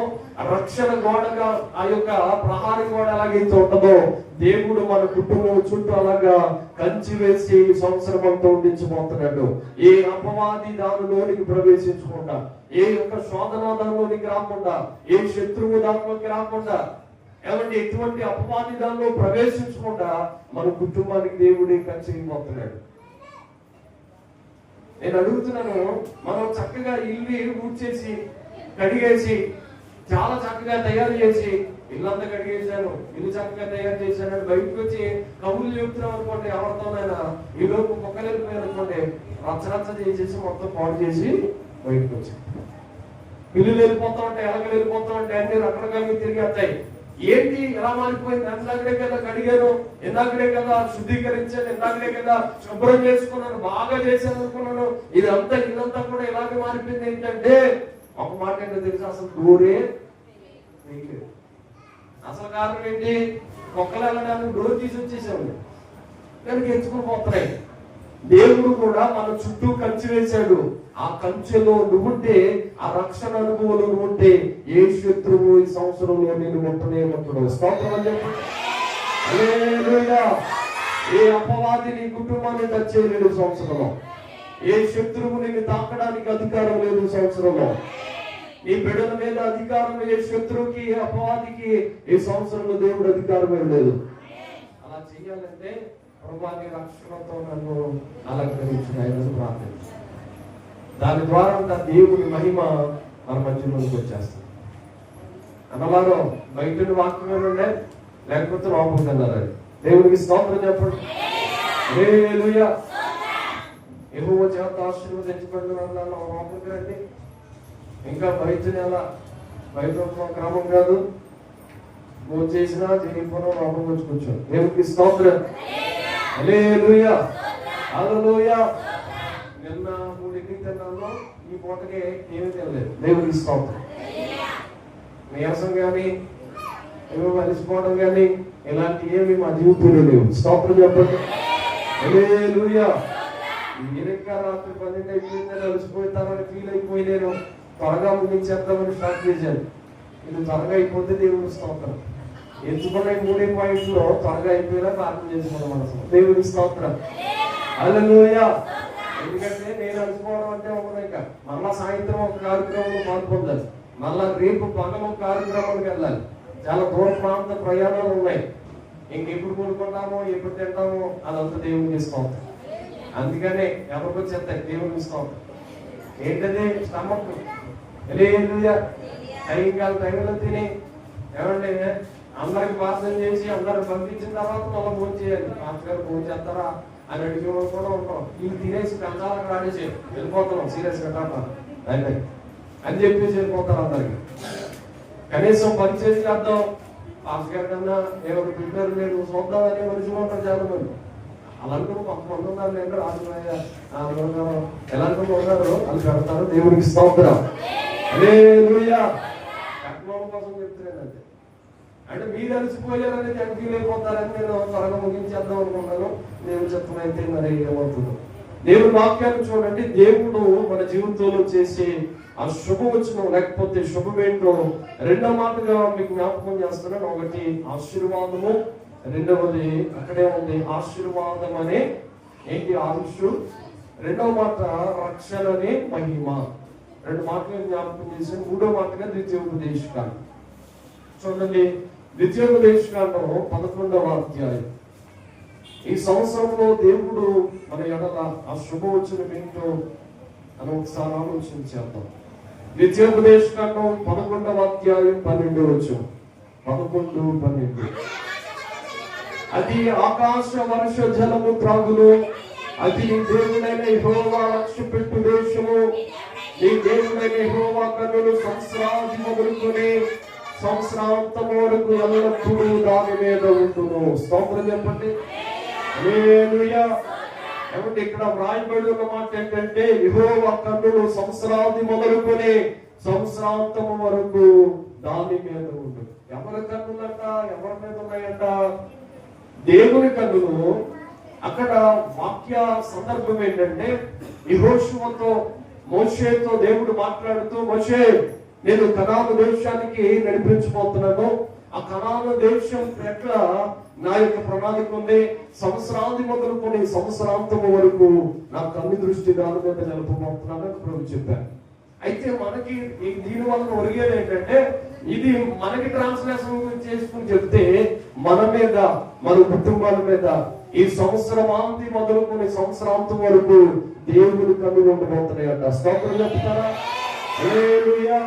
రక్షణ గోడగా ఆ యొక్క ప్రహారీ గోడ ఎలాగైతే ఉంటుందో, దేవుడు మన కుటుంబం చుట్టూ అలాగా కంచి వేసి ఈ సంవత్సరం అంతా ఉండించబోతున్నాడు. ఏ అపవాది దానిలోనికి ప్రవేశించకుండా, ఏ యొక్క శోధన దానిలోనికి రాకుండా, ఏ శత్రువు దానిలోకి రాకుండా, ఏమంటే ఎటువంటి అపవాది దానిలో ప్రవేశించకుండా మన కుటుంబానికి దేవుడే కంచి వేయబోతున్నాడు. నేను అడుగుతున్నాను, మనం చక్కగా ఇల్లు ఊడ్చేసి కడిగేసి చాలా చక్కగా తయారు చేసి, ఇల్లంతా కడిగేసాను, ఇల్లు చక్కగా తయారు చేశాను, బయటకు వచ్చి కబుర్లు చెప్తున్నాం అనుకోండి, ఎవరితోనైనా ఈ లోపు మొక్కలు వెళ్ళిపోయారు అనుకోండి, రచ్చరచ్చ చేసేసి మొత్తం పాడు చేసి బయటకు వచ్చి పిల్లులు వెళ్ళిపోతా ఉంటాయి, ఎలకలు వెళ్ళిపోతా ఉంటాయి, అన్ని రకరకాలుగా తిరిగి వస్తాయి. ఏంటి ఎలా మారిపోయింది? ఇందాకడే కదా కడిగాను, ఇందాకడే కదా శుద్ధీకరించాను, ఇందాకడే కదా శుభ్రం చేసుకున్నాను, బాగా చేశాను అనుకున్నాను, ఇదంతా కూడా ఇలాగే మారిపోయింది. ఏంటంటే ఒక మాట ఏంటో తెలుసు, అసలు డోరే వేయలేదు. అసలు కారణం ఏంటి? కుక్కలు వెళ్ళడానికి డోర్ తీసి వచ్చేసాము, దానికి ఎంచుకుని పోతున్నాయి. దేవుడు కూడా మన చుట్టూ కంచె వేశాడు. ఆ కంచెలో నువ్వుంటే, ఆ రక్షణ అనుభవంలో నువ్వుంటే, ఏ శత్రువు ఈ సంవత్సరంలో నేను ముట్టనే ముట్టడు. స్తోత్రం అని చెప్పి, హల్లెలూయా. ఏ అపవాది నీ కుటుంబాన్ని టచ్ చేయలేడు సంవత్సరంలో. ఏ శత్రువు నిన్ను తాకడానికి అధికారం లేదు సంవత్సరంలో. నీ బిడ్డల మీద అధికారం, ఏ శత్రువుకి, ఏ అపవాదికి ఈ సంవత్సరంలో దేవుడు అధికారం లేదు. అలా చెయ్యాలంటే ప్రభువాని రక్షణతో నన్ను అలంకరించిన ఆయనను ప్రార్థించు. దాని ద్వారా దేవుని మహిమ మన మధ్యలోకి వచ్చేస్తుంది. అన్నవారు బయట వాక్యమే లేకపోతే లోపలికి వెళ్ళాలి. దేవునికి స్తోత్రం చెప్పండి, హల్లెలూయా. యెహోవా చేత ఆశీర్వదించబడిన లోపలికి రండి. ఇంకా బయట బయట క్రమం కాదు, భోజనం చేసినా చేయకపోయినా లోపలికి వచ్చి కూర్చోండి. దేవునికి స్తోత్రం, హల్లెలూయా, హల్లెలూయా. నిన్న 3 ఇడ్లీ తిన్నాను, ఈ పూటకి ఏమీ తినలేదు. దేవునికి స్తోత్రం. నీరసం కానీ ఏమో కలిసిపోవడం కానీ ఇలాంటి ఏమి మా జీవితంలో లేవు. స్తోత్రం చెప్పండి. హల్లెలూయా. ఇంకా రాత్రి 12 అయిపోయిందని అలసిపోతారని ఫీల్ అయిపోయి నేను త్వరగా ముగించేద్దామని స్టార్ట్ చేశాను. ఇది త్వరగా అయిపోతే దేవుని స్తోత్రం. ఎంచుకున్న 3 పాయింట్లో త్వరగా అయిపోయినా ప్రార్థన చేసుకున్నాం మనసు. దేవుని స్తోత్రం. హల్లెలూయా. ఎందుకంటే నేను అలసిపోవడం అంటే ఒకటే, ఇంకా మళ్ళా సాయంత్రం ఒక కార్యక్రమంలో పాల్పొందాలి, మళ్ళా రేపు పగలు ఒక కార్యక్రమానికి వెళ్ళాలి. చాలా దూర ప్రాంత ప్రయాణాలు ఉన్నాయి. ఇంకెప్పుడు కొనుక్కుంటామో ఎప్పుడు తింటామో అదంతా దేవునికి స్తోత్రం. అందుకనే ఎవరికి వచ్చేస్తాయి దేవునికి స్తోత్రం. ఏంటది? స్టమక్. సాయంకాలం టైంలో తిని ఏమంటే అందరికి ప్రార్థన చేసి అందరికి పంపించిన తర్వాత మళ్ళీ ఫోన్ చేయాలి. మాస్టర్ ఫోన్ చేస్తారా అని అడిగి కూడా ఉంటాం. ఇవి తినేసి పెంచాలకు రాడేసి వెళ్ళిపోతున్నాం సీరియస్ గా అంటే అని చెప్పేసి వెళ్ళిపోతారు. అందరికి కనీసం పరిచయం చేద్దాం పాస్ గారి కన్నా ఏమైనా ప్రిపేర్ లేదు చూద్దాం అనే మనిషి ఉంటారు చాలా మంది. అలాంటి కొంతమంది ఉన్నారు లేక రాజుగారు ఎలాంటి ఉన్నారు అని పెడతారు. దేవుడికి స్తోత్రం. హల్లెలూయా. కట్నం కోసం చెప్తున్నానంటే అంటే మీరు అలసిపోయారని ఫీల్ అయిపోతారని నేను త్వరగా ముగించేద్దాం అనుకున్నాను. దేవుడు చెప్తున్నైతే మరి ఏమవుతుందో. దేవుడు వాక్యాన్ని చూడండి. దేవుడు మన జీవితంలో చేసే ఆ శుభవచనం లేకపోతే శుభమేంటో రెండో మాటగా మీకు జ్ఞాపకం చేస్తున్నాను. ఒకటి ఆశీర్వాదము, రెండవది అక్కడే ఉంది ఆశీర్వాదం అనే ఏంటి ఆయుష్, రెండవ మాట రక్షణ అనే మహిమ. 2 మాటలు జ్ఞాపకం చేశాను. మూడో మాటగా ద్వితీయోపదేశకాండం చూడండి. ద్వితీయోపదేశకాండం 11వ అధ్యాయం. ఈ సంవత్సరంలో దేవుడు మన ఎడల ఆ శుభవచనం ఏంటో అని ఒకసారి ఆలోచన చేద్దాం. ద్వితీయోపదేశకాండం 11వ అధ్యాయం 12వ వచనం. 11, 12. అది ఆకాశ వర్ష జలము త్రాగును, అది నీ దేవుడైన యెహోవా లక్ష్యపెట్టు దేశము. నీ దేవుడైన యెహోవా కన్నులు సంవత్సరాది మొదలుకొని సంవత్సరాంతం వరకు ఎల్లప్పుడూ దాని మీద ఉండును. స్తోత్రం చెప్పండి. హల్లెలూయా. ఏమంటే ఇక్కడ వ్రాయబడి ఉన్న మాట ఏంటంటే యెహోవా కన్నులు సంవత్సరాది మొదలుకొని సంవత్సరాంతం వరకు దాని మీద ఉండు. ఎవరి కన్నులంట? ఎవరి మీద ఉన్నాయంట? దేవుని కన్నులు. అక్కడ వాక్య సందర్భం ఏంటంటే యెహోషువతో మోషేతో దేవుడు మాట్లాడుతూ, మోషే నేను కనాను దేశానికి నడిపించబోతున్నాను. ఆ కనాను దేశం ఎట్లా నా యొక్క ప్రణాళిక ఉంది. సంవత్సరాది మొదలుకొని సంవత్సరాంతం వరకు నా కన్ను దృష్టి దాని మీద నిలపబోతున్నాను అని ప్రభు చెప్పారు. అయితే మనకి దీని వల్ల ఒరిగేది ఏంటంటే ఇది మనకి ట్రాన్స్లేషన్ చేసుకుని చెప్తే మన మీద, మన కుటుంబాల మీద ఈ సంవత్సరాంతి మొదలుకొని సంవత్సరాంతం వరకు దేవుని కన్నులు ఉండబోతున్నాయంట. స్తోత్రం చెప్తారా? హల్లెలూయా.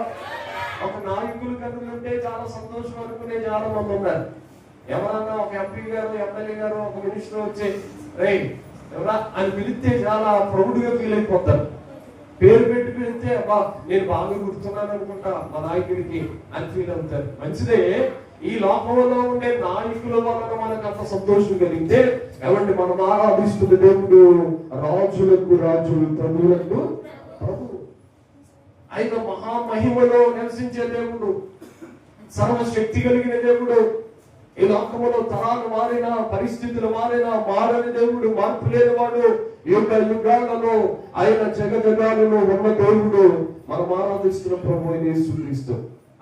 ఒక నాయకులు కన్నులు ఉంటే చాలా సంతోషం అనుకునే చాలా మంది ఉన్నారు. ఎవరన్నా ఒక ఎంపీ గారు, ఎమ్మెల్యే గారు, ఒక మినిస్టర్ వచ్చి రే ఎవరా అని పిలిస్తే చాలా ప్రౌడ్ గా ఫీల్ అయిపోతారు. పేరు పెట్టి పిలిస్తే అబ్బా నేను బాగా గుర్తున్నాను అనుకుంటా మా నాయకుడికి అని ఫీల్ అవుతారు. మంచిదే. ఈ లోకంలో ఉండే నాయకుల వలన మనకు అంత సంతోషం కలిగితే ఏమంటే మనం ఆరాధిస్తున్న దేవుడు రాజులకు రాజులు, ప్రభువులకు ప్రభు. ఆయన మహామహిమలో నివసించే దేవుడు, సర్వశక్తి కలిగిన దేవుడు. ఈ లోకంలో తరాలు మారినా, పరిస్థితులు మారినా మారని దేవుడు, మార్పు లేని వాడు. యుగ యుగాలలో ఆయన జగజగాలలో ఉన్న దేవుడు మనం ఆరాధిస్తున్న ప్రభు యేసుక్రీస్తు.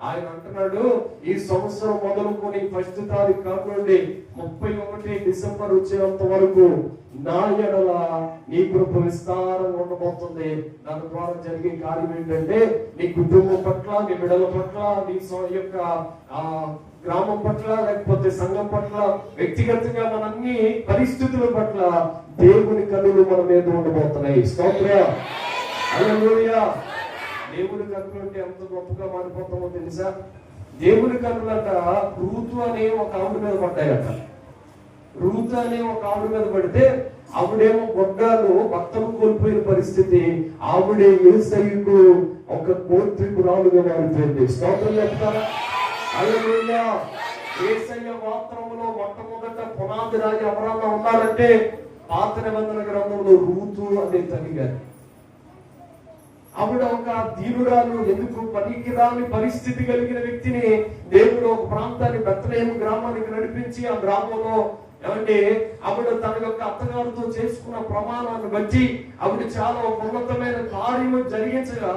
ఆయన అంటున్నాడు ఈ సంవత్సరం మొదలుకొని 1వ తారీఖు కాకుండా 31 డిసెంబర్ వచ్చేంత వరకు నా ఎడల నీ కృప విస్తారంగా ఉండబోతుంది. దాని ద్వారా జరిగే కార్యం ఏంటంటే నీ కుటుంబం పట్ల, నీ బిడ్డల పట్ల, నీ యొక్క గ్రామం పట్ల, లేకపోతే సంఘం పట్ల, వ్యక్తిగతంగా మన అన్ని పరిస్థితుల పట్ల దేవుని కన్నులు మన మీద ఉండబోతున్నాయి. స్తోత్రం. హల్లెలూయా. దేవుని కన్నులు అంటే ఎంత గొప్పగా మారిపోతామో తెలుసా? దేవుని కన్నులంట రూతు అనే ఒక ఆవిడ మీద పడ్డాయట. రూతు అనే ఒక ఆవిడ మీద పడితే ఆవిడేమో గొడ్డాలు భర్తను కోల్పోయిన పరిస్థితి. ఆవిడే యేసయ్యకు ఒక గోత్రికురాలుగా మారిపోయింది. స్తోత్రం చెప్తారా? హల్లెలూయా. యేసయ్య గోత్రంలో మొట్టమొదట పునాది రాజు ఎవరన్నా ఉన్నారంటే పాత నిబంధన గ్రంథంలో రూతు అనే తల్లి గారు. ఆవిడ ఒక దీనురాలు, ఎందుకు పనికిరాని పరిస్థితి కలిగిన వ్యక్తిని దేవుడు ఒక ప్రాంతాన్ని బెత్లెహేము గ్రామానికి నడిపించి ఆ గ్రామంలో ఏమంటే ఆవిడ తన యొక్క అత్తగారితో చేసుకున్న ప్రమాణాన్ని బట్టి ఆవిడ చాలా ఉన్నతమైన కార్యము జరిగించగా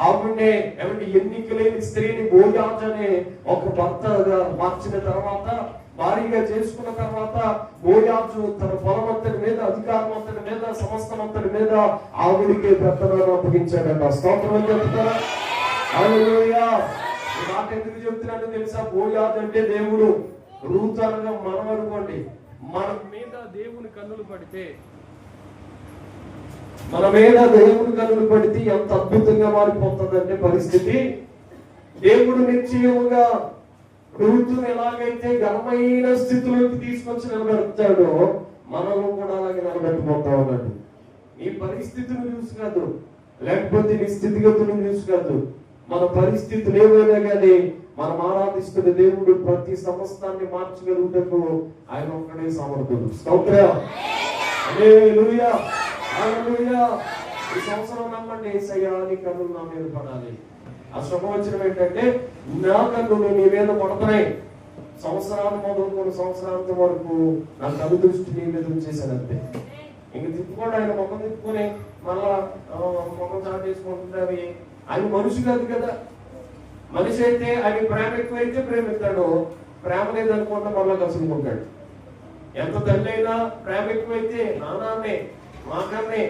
ఆవిడనే ఏమంటే ఎన్నిక లేని స్త్రీని బోయాజు అనే ఒక భర్తగా మార్చిన తర్వాత, భారీగా చేసుకున్న తర్వాత బోయాజు తన పొలమంతటి మీద, అధికారం అంతటి మీద, సమస్తమంతటి మీద ఆవిడికి పెత్తనాన్ని అప్పగించాడంట. స్తోత్రం చెప్తారా? హల్లెలూయా. ఈ మాట ఎందుకు చెప్తున్నానో తెలుసా? బోయాజు అంటే దేవుడు, రూతు అనగా మనం అనుకోండి. మన మీద దేవుని కన్నులు పడితే, మన మీద దేవుని కన్నులు పడితే ఎంత అద్భుతంగా మారిపోతుందంటే పరిస్థితి. దేవుడు నిశ్చయముగా రూతును ఎలాగైతే ఘనమైన స్థితిలోకి తీసుకొచ్చి నిలబెడతాడో మనల్ని కూడా అలాగే నిలబెట్టిపోతా ఉన్నాడు. నీ పరిస్థితులు చూసి కాదు, లేకపోతే నీ స్థితిగతులను చూసి కాదు, మన పరిస్థితులు ఏమైనా కానీ మనం ఆరాధిస్తున్న దేవుడు ప్రతి సమస్తాన్ని మార్చగలుగుటకు ఆయన ఒక్కడే సమర్థుడు. స్తోత్రం. హల్లెలూయా, హల్లెలూయా. ఈ సంవత్సరం నమ్మండి, యేసయ్యా నీ కన్నులు నా మీద పడాలి. ఆ శుభవచనం ఏంటంటే, నా కన్నులు నీ మీద పడుతున్నాయి. సంవత్సరాలు మొదలుకొని సంవత్సరాంతం వరకు నా కన్ను దృష్టి నీ మీద ఉంచేసానంతే. ఇంక తిప్పుకోండి, ఆయన ముఖం తిప్పుకొని మళ్ళా ముఖం చాటు చేసుకుంటున్నవి. ఆయన మనిషి కాదు కదా. మనిషి అయితే ఆయన ప్రేమ ఎక్కువైతే ప్రేమిస్తాడు, ప్రేమ లేదనుకుంటే మళ్ళా కసుకుంటాడు. ఎంత తల్లి అయినా ప్రేమ ఎక్కువైతే నాన్నే, మా కన్నే,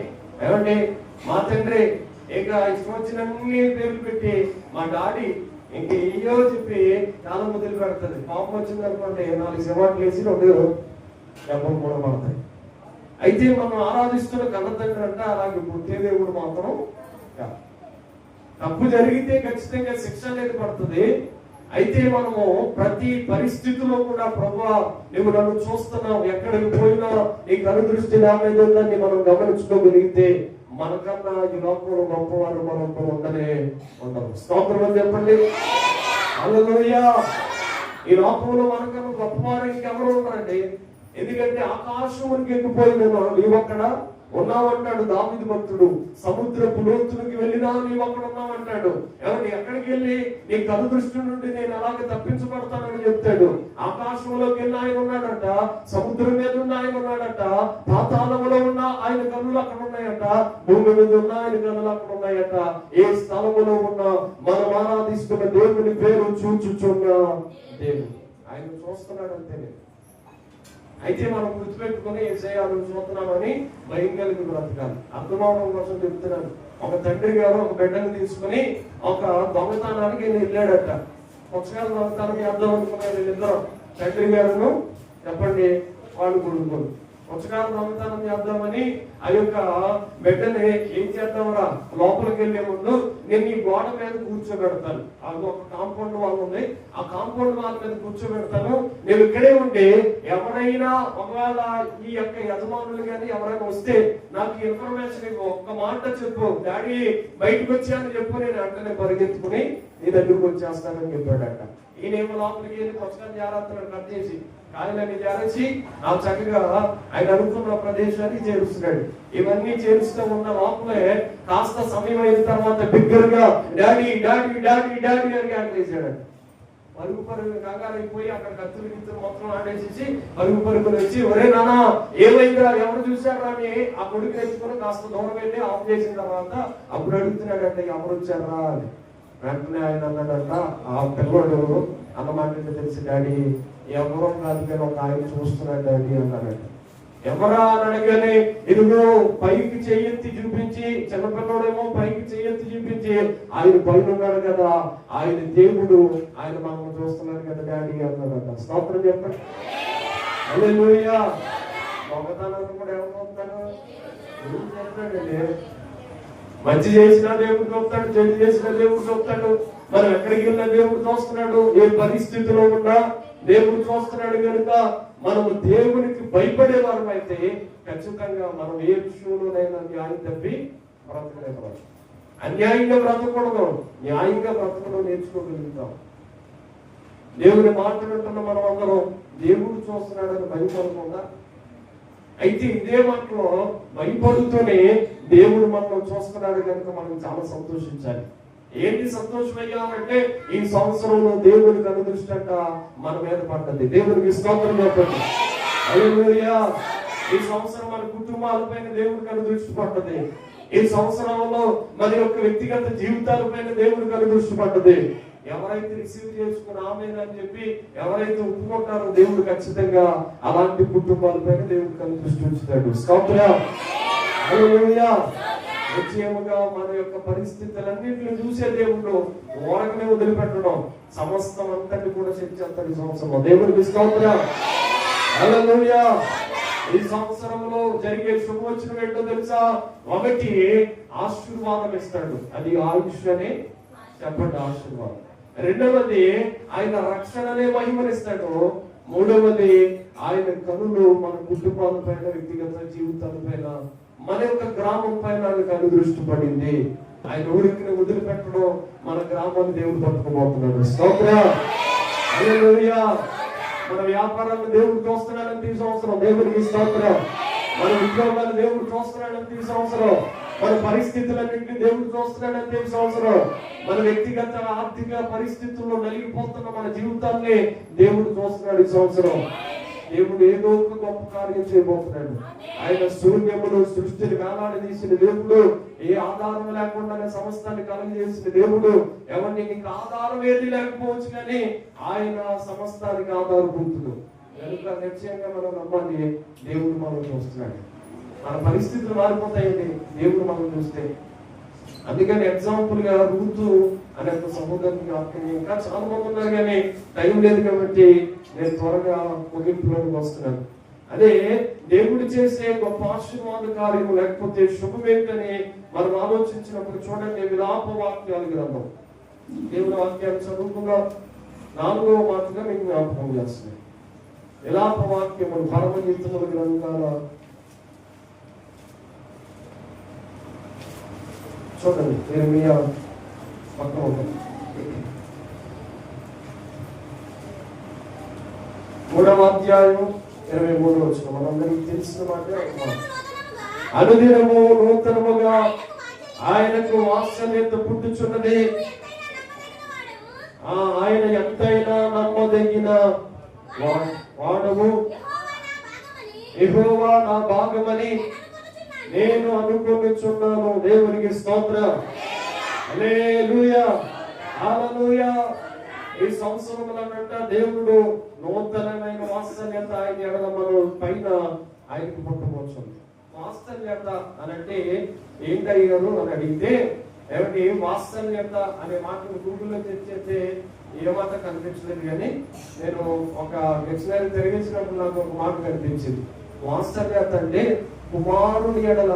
ఏమండి మా తండ్రి, ఇక ఇష్టం వచ్చినన్ని పేర్లు పెట్టి మా డాడీ ఇంక ఏయో చెప్పి చాలా మొదలు పెడుతుంది. పాపం వచ్చింది అనుకోండి, 4 సెవాట్లు వేసి 2 డబ్బులు కూడా పడతాయి. అయితే మనం ఆరాధిస్తున్న కన్న తండ్రి అంటే అలాగే పుట్టే దేవుడు మాత్రం తప్పు జరిగితే ఖచ్చితంగా శిక్ష అనేది పడుతుంది. అయితే మనము ప్రతి పరిస్థితిలో కూడా ప్రభువా నువ్వు నన్ను చూస్తున్నావు, ఎక్కడికి పోయినా నీ కను దృష్టి నా మీద ఉందని మనం గమనించుకోగలిగితే మనకన్నా ఈ లోకంలో గొప్పవారు మనకు ఉండనే ఉండరు. స్తోత్రం అని చెప్పండి. హల్లెలూయా. ఈ లోకంలో మనకన్నా గొప్పవారు ఇంకెవరు ఉన్నారండి? ఎందుకంటే ఆకాశం ఎక్కిపోయిన నీవక్కడ ఉన్నావంటాడు దావీదు భక్తుడు. సముద్రపు లోతునికి వెళ్ళినా నీవు అక్కడ ఉన్నావంటాడు. ఎవరి ఎక్కడికి వెళ్ళి నీ కను దృష్టి నుండి నేను అలాగే తప్పించబడతానని చెప్తాడు. ఆకాశంలోకి వెళ్ళి ఆయన ఉన్నాడట, సముద్రం మీద ఉన్న ఆయన ఉన్నాడట, పాతాళంలో ఉన్న ఆయన కన్నులు అక్కడ ఉన్నాయట, భూమి మీద ఉన్న ఆయన కన్నులు అక్కడ ఉన్నాయట. ఏ స్థలములో ఉన్న మనం ఆరాధిస్తున్న దేవుని పేరు చూచుచున్న దేవుడు ఆయన చూస్తున్నాడు అంతేనే. అయితే మనం గుర్తుపెట్టుకుని యేసయ్యను చూస్తున్నామని భయం కలిగి బ్రతకాలి. అర్థమవడం కోసం చెప్తున్నాను. ఒక తండ్రి గారు ఒక బిడ్డను తీసుకుని ఒక దొంగతనానికి వెళ్ళాడట. పుస్తకాలు దొంగతనం చేద్దాం అనుకున్నారు వీళ్ళిద్దరు, తండ్రి గారును చెప్పండి వాళ్ళు కొడుకులు. పుస్తకాలు దొంగతనం చేద్దామని ఆ యొక్క బిడ్డని ఏం చేద్దామరా, లోపలికి వెళ్లే ముందు నేను ఈ గోడ మీద కూర్చోబెడతాను. అది ఒక కాంపౌండ్ వాల్ ఉంది, ఆ కాంపౌండ్ వాల్ మీద కూర్చోబెడతాను. నేను ఇక్కడే ఉండి ఎవరైనా ఒకవేళ ఈ యొక్క యజమానులు కానీ ఎవరైనా వస్తే నాకు ఇన్ఫర్మేషన్ ఇవ్వు, ఒక్క మాట చెప్పు, డాడీ బయటకు వచ్చానని చెప్పు, నేను వెంటనే పరిగెత్తుకుని నీ దగ్గరకు వచ్చేస్తానని చెప్పాడట. ఈయనేమో లోపలికి వెళ్ళి పుస్తకాలు జాగ్రత్తలు కట్ చేసి కాయలన్నీ జారేసి ఆ చక్కగా ఆయన అనుకున్న ప్రదేశాన్ని చేరుస్తున్నాడు. ఇవన్నీ చేరుస్తూ ఉన్న లోపలే కాస్త సమయం అయిన తర్వాత బిగ్గరగా డాడీ డాడీ డాడీ డాడీ అని ఆకలేసాడు. పరుగు కంగారు అయిపోయి అక్కడ కత్తులు గిత్తులు మొత్తం ఆడేసేసి పరుగులు వచ్చి, ఒరే నానా ఏమైందిరా, ఎవరు చూశారా అని ఆ కొడుకు తెచ్చుకుని కాస్త దూరం వెళ్ళి ఆఫ్ చేసిన తర్వాత అప్పుడు అడుగుతున్నాడంటే ఎవరు వచ్చారా అని. వెంటనే ఆయన అన్నాడంట, ఆ పిల్లడు అన్నమాట తెలిసి, డాడీ ఎవరో కాదు కానీ ఒక ఆయన చూస్తున్నాడు డాడీ అన్నాడంట. ఎవరా అని అడగానే ఇదిగో పైకి చెయ్యెత్తి చూపించి, చిన్నపిల్లడేమో పైకి చెయ్యెత్తి చూపించి ఆయన పైన ఉన్నాడు కదా, ఆయన దేవుడు, ఆయన మనల్ని చూస్తున్నాడు కదా డాడీ అన్నాడంట. స్తోత్రం చెప్పండి. హల్లెలూయా. దొంగతనాన్ని కూడా ఏమవుతాను చెప్తాడండి. మంచి చేసిన దేవుడు చూస్తాడు, చెడు చేసిన దేవుడు చూస్తాడు. మనం ఎక్కడికి వెళ్ళినా దేవుడు చూస్తున్నాడు. ఏ పరిస్థితిలో ఉన్నా దేవుడు చూస్తున్నాడు. కనుక మనము దేవునికి భయపడే వారం అయితే ఖచ్చితంగా మనం ఏ విషయంలోనైనా న్యాయం తప్పి బ్రతకలేము. అన్యాయంగా బ్రతకూడదు, న్యాయంగా బ్రతకడం నేర్చుకోగలుగుతాం. దేవుని మాట్లాడుతున్న మనం అందరం దేవుడు చూస్తున్నాడని భయపడకుండా అయితే ఇదే మాటలో భయపడుతూనే దేవుడు మనం చూస్తున్నాడు కనుక మనం చాలా సంతోషించాలి. ఏంటి సంతోషమయ్యా అంటే ఈ సంవత్సరంలో దేవుడి కనుదృష్టి అంట మన మీద పడ్డది. దేవుడికి స్తోత్రం చెప్పండి. హల్లెలూయా. ఈ సంవత్సరం మన కుటుంబాలపైన దేవుడి కనుదృష్టి పడ్డది. ఈ సంవత్సరంలో మన యొక్క వ్యక్తిగత జీవితాలపైన దేవుడి కనుదృష్టి పడ్డది. ఎవరైతే రిసీవ్ చేసుకుని ఆమేన్ అని చెప్పి ఎవరైతే ఒప్పుకుంటారో దేవుడు ఖచ్చితంగా అలాంటి కుటుంబాలపైన దేవుడు కనుదృష్టి ఉంచుతాడు. స్తోత్రం. హల్లెలూయా. నిశ్చయముగా మన యొక్క పరిస్థితులన్నింటిని చూసే దేవుడు ఓరకనే వదిలిపెట్టడం, సమస్తం అంతటి కూడా శిక్షిస్తాడు ఈ సంవత్సరంలో. దేవుడికి స్తోత్రం. హల్లెలూయా. ఈ సంవత్సరంలో జరిగే శుభవచనం ఏంటో తెలుసా? ఒకటి ఆశీర్వాదం ఇస్తాడు, అది ఆయుష్ అని చెప్పండి, ఆశీర్వాదం. రెండవది ఆయన రక్షణనే మహిమనిస్తాడు. మూడవది ఆయన కనులు మన కుటుంబాల పైన, వ్యక్తిగత జీవితాల పైన, మన యొక్క గ్రామం పైన ఆయన దృష్టి పడింది. ఆయన ఊరికి వదిలిపెట్టడం, మన గ్రామాన్ని దేవుడు పట్టుకోబోతున్నాడు. స్తోత్రం. హల్లెలూయా. మన వ్యాపారాలను దేవుడు చూస్తున్నాడంటే ఈ సంవత్సరం దేవుడికి స్తోత్రం. మన ఉద్యోగాలు దేవుడు చూస్తున్నాడంటే ఈ సంవత్సరం. మన పరిస్థితులన్నింటినీ దేవుడు చూస్తున్నాడంటే ఈ సంవత్సరం. మన వ్యక్తిగత ఆర్థిక పరిస్థితుల్లో నలిగిపోతున్న మన జీవితాన్ని దేవుడు చూస్తున్నాడు ఈ సంవత్సరం. దేవుడు ఏదో ఒక గొప్ప కార్యం చేయబోతున్నాడు. ఆయన శూన్యములు సృష్టిని వేలాడదీసిన దేవుడు, ఏ ఆధారం లేకుండానే సమస్తాన్ని కలుగజేసిన దేవుడు. ఎవరిని నీకు ఆధారం ఏది లేకపోవచ్చు కానీ ఆయన సమస్తానికి ఆధారభూతుడు కనుక నిశ్చయంగా మనం నమ్మాలి. దేవుడు మనం చూస్తున్నాడు. మన పరిస్థితులు మారిపోతాయండి దేవుడు మనం చూస్తే. అందుకని ఎగ్జాంపుల్ గా రూతు అనే సహోదరుని ఇంకా చాలా మంది ఉన్నారు కానీ టైం లేదు కాబట్టి నేను త్వరగా ముగింపులోకి వస్తున్నాను. అదే దేవుడు చేసే గొప్ప ఆశీర్వాద కార్యము లేకపోతే శుభమేంటని మనం ఆలోచించినప్పుడు చూడండి, విలాప వాక్యాలు గ్రంథం. దేవుని వాక్యాలు చదువుకున్నా 4వ మాటగా మీకు జ్ఞాపకం చేస్తున్నాయి. విలాప వాక్యములు పరమగీతముల గ్రంథాల చూడండి, ఇర్మియా పక్కన ఉంటుంది. 3వ అధ్యాయం 23వ వచనం. మనందరికీ తెలిసిన మాట. అనుదినము నూతనముగా ఆయనకు వాత్సల్యత పుట్టుచున్నది, ఆయన ఎంతైనా నమ్మదగిన వాడవు, యెహోవా నా భాగమని నేను అనుకొనుచున్నాను. దేవునికి స్తోత్రం. హల్లెలూయా. హల్లెలూయా. ఈ సంవత్సరములనంట దేవుడు నూతనమైన వాత్సల్యత ఆయన ఎడల మన పైన ఆయనకు పుట్టబోతుంది. వాత్సల్యత అని అంటే ఏంటయ్యారు అని అడిగితే, ఏమంటే వాత్సల్యత అనే మాటను గూగుల్లో తెచ్చేస్తే ఏమాట కనిపించలేదు కానీ నేను ఒక డిక్షనరీ తిరిగించినప్పుడు నాకు ఒక మాట కనిపించింది. వాత్సల్యత అంటే కుమారుని ఎడల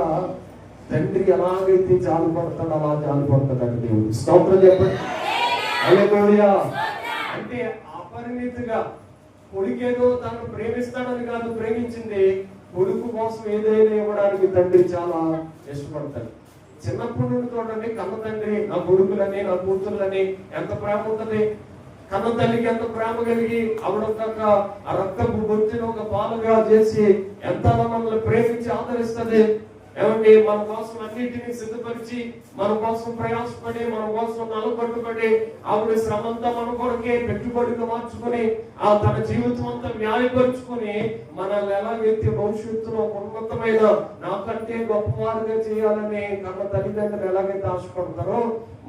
తండ్రి ఎలాగైతే జాలి పడతాడో అలా జాలి పడతాడు దేవుడు. స్తోత్రం చెప్పండి. హల్లెలూయా. అంటే అపరిమితిగా కొడుకేదో తనను ప్రేమిస్తాడని కాదు ప్రేమించింది, కొడుకు కోసం ఏదైనా ఇవ్వడానికి తండ్రి చాలా ఇష్టపడతాడు. చిన్నప్పటి నుండి చూడండి, కన్న తండ్రి నా కొడుకులని నా కూతుర్లని ఎంత ప్రేమ ఉంటుంది. కన్న తల్లికి ఎంత ప్రేమ కలిగి ఆవిడొక్క ఆ రక్తపు బొత్తిని ఒక పాలుగా చేసి ఎంత మనల్ని ప్రేమించి ఆదరిస్తుంది. ఏమంటే మన కోసం అన్నింటినీ సిద్ధపరిచి మన కోసం ప్రయాసపడి మన కోసం నలగొట్టుబడి ఆవిడ శ్రమంతా మన కొరకే పెట్టుబడిగా మార్చుకుని ఆ తన జీవితం అంతా న్యాయపరుచుకుని మనల్ని ఎలాగైతే భవిష్యత్తులో ఉన్నతమైన నాకంటే గొప్పవారుగా చేయాలని కన్న తల్లిదండ్రులు ఎలాగైతే ఆశపడతారో